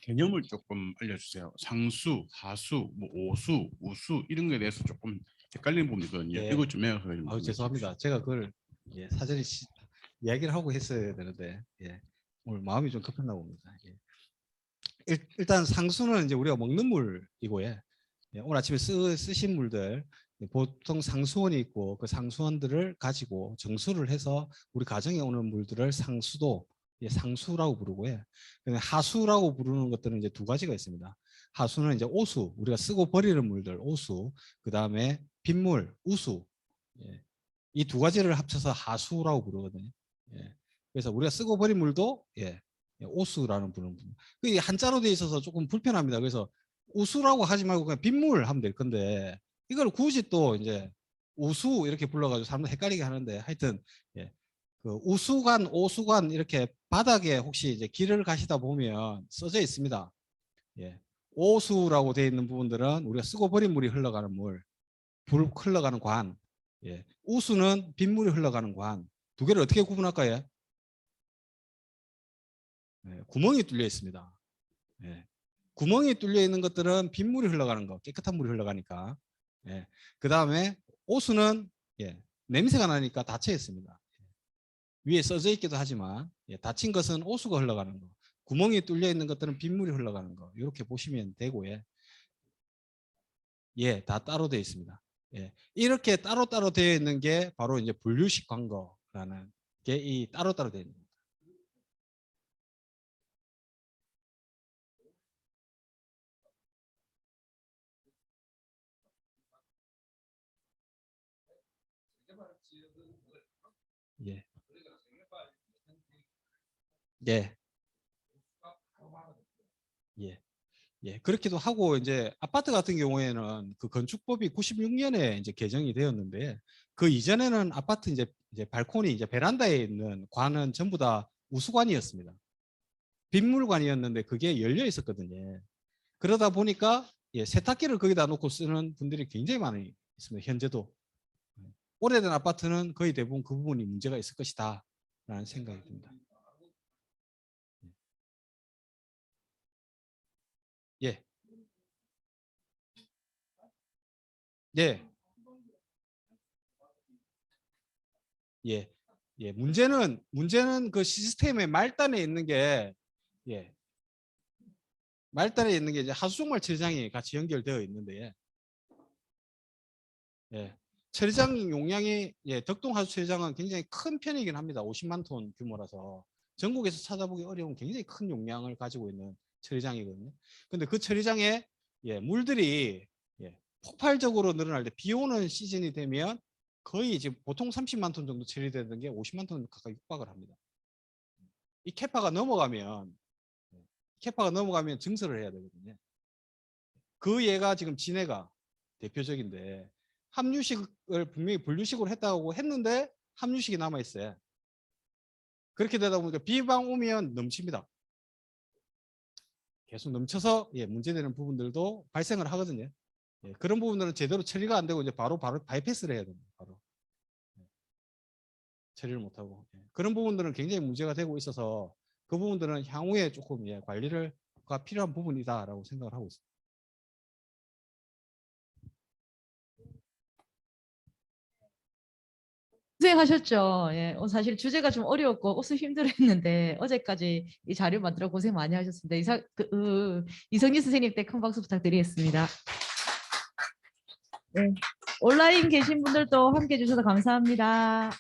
개념을 조금 알려주세요. 상수, 하수, 뭐 오수, 우수 이런 거에 대해서 조금 헷갈리는 부분이 있거든요. 예. 이것 좀 해서 죄송합니다. 제가 그걸 예, 사전에 이야기를 하고 했어야 되는데 예, 오늘 마음이 좀 급했나 봅니다. 예. 일단 상수는 이제 우리가 먹는 물이고 예, 오늘 아침에 쓰신 물들 보통 상수원이 있고 그 상수원들을 가지고 정수를 해서 우리 가정에 오는 물들을 상수도 상수라고 부르고 예. 하수라고 부르는 것들은 이제 두 가지가 있습니다. 하수는 이제 오수, 우리가 쓰고 버리는 물들 오수, 그 다음에 빗물 우수, 예. 이 두 가지를 합쳐서 하수라고 부르거든요. 예. 그래서 우리가 쓰고 버린 물도 예. 오수라는 부르는 분. 그게 한자로 돼 있어서 조금 불편합니다. 그래서 우수라고 하지 말고 그냥 빗물 하면 될 건데 이걸 굳이 또 이제 우수 이렇게 불러가지고 사람들 헷갈리게 하는데 하여튼 예. 그 우수관, 오수관 이렇게 바닥에 혹시 이제 길을 가시다 보면 써져 있습니다. 예. 오수라고 되어 있는 부분들은 우리가 쓰고 버린 물이 흘러가는 물, 불 흘러가는 관. 예. 우수는 빗물이 흘러가는 관. 두 개를 어떻게 구분할까요? 예. 구멍이 뚫려 있습니다. 예. 구멍이 뚫려 있는 것들은 빗물이 흘러가는 거, 깨끗한 물이 흘러가니까. 예. 그 다음에 오수는 예. 냄새가 나니까 닫혀 있습니다. 위에 써져 있기도 하지만 예. 닫힌 것은 오수가 흘러가는 거, 구멍이 뚫려 있는 것들은 빗물이 흘러가는 거 이렇게 보시면 되고요. 예, 다 따로 되어 있습니다. 예. 이렇게 따로따로 되어 있는 게 바로 이제 분류식 광거라는 게 이 따로따로 되어 있는 겁니다. 예. 예. 예. 예, 그렇기도 하고 이제 아파트 같은 경우에는 그 건축법이 96년에 이제 개정이 되었는데 그 이전에는 아파트 이제 발코니 이제 베란다에 있는 관은 전부 다 우수관이었습니다. 빗물관이었는데 그게 열려 있었거든요. 그러다 보니까 예, 세탁기를 거기다 놓고 쓰는 분들이 굉장히 많이 있습니다. 현재도. 오래된 아파트는 거의 대부분 그 부분이 문제가 있을 것이다 라는 생각이 듭니다. 예. 예. 예. 예. 문제는 그 시스템의 말단에 있는 게 예. 말단에 있는 게 이제 하수종말 처리장이 같이 연결되어 있는데 예. 처리장 용량이 예, 덕동 하수 처리장은 굉장히 큰 편이긴 합니다. 50만 톤 규모라서 전국에서 찾아보기 어려운 굉장히 큰 용량을 가지고 있는 처리장이거든요. 근데 그 처리장에 예, 물들이 예, 폭발적으로 늘어날 때 비 오는 시즌이 되면 거의 이제 보통 30만 톤 정도 처리되는 게 50만 톤 가까이 육박을 합니다. 이 캐파가 넘어가면 증설을 해야 되거든요. 그 예가 지금 진해가 대표적인데 함유식을 분명히 분류식으로 했다고 했는데 함유식이 남아 있어요. 그렇게 되다 보니까 비방 오면 넘칩니다. 계속 넘쳐서 예, 문제되는 부분들도 발생을 하거든요. 예, 그런 부분들은 제대로 처리가 안 되고 이제 바로 바이패스를 해야 됩니다. 바로 처리를 못 하고 그런 부분들은 굉장히 문제가 되고 있어서 그 부분들은 향후에 조금 예, 관리가 필요한 부분이다라고 생각을 하고 있습니다. 고생하셨죠. 예, 사실 주제가 좀 어려웠고 옷을 힘들었는데 어제까지 이 자료 만들어 고생 많이 하셨습니다. 이성진 선생님 때 큰 박수 부탁드리겠습니다. 네, 온라인 계신 분들도 함께 해주셔서 감사합니다.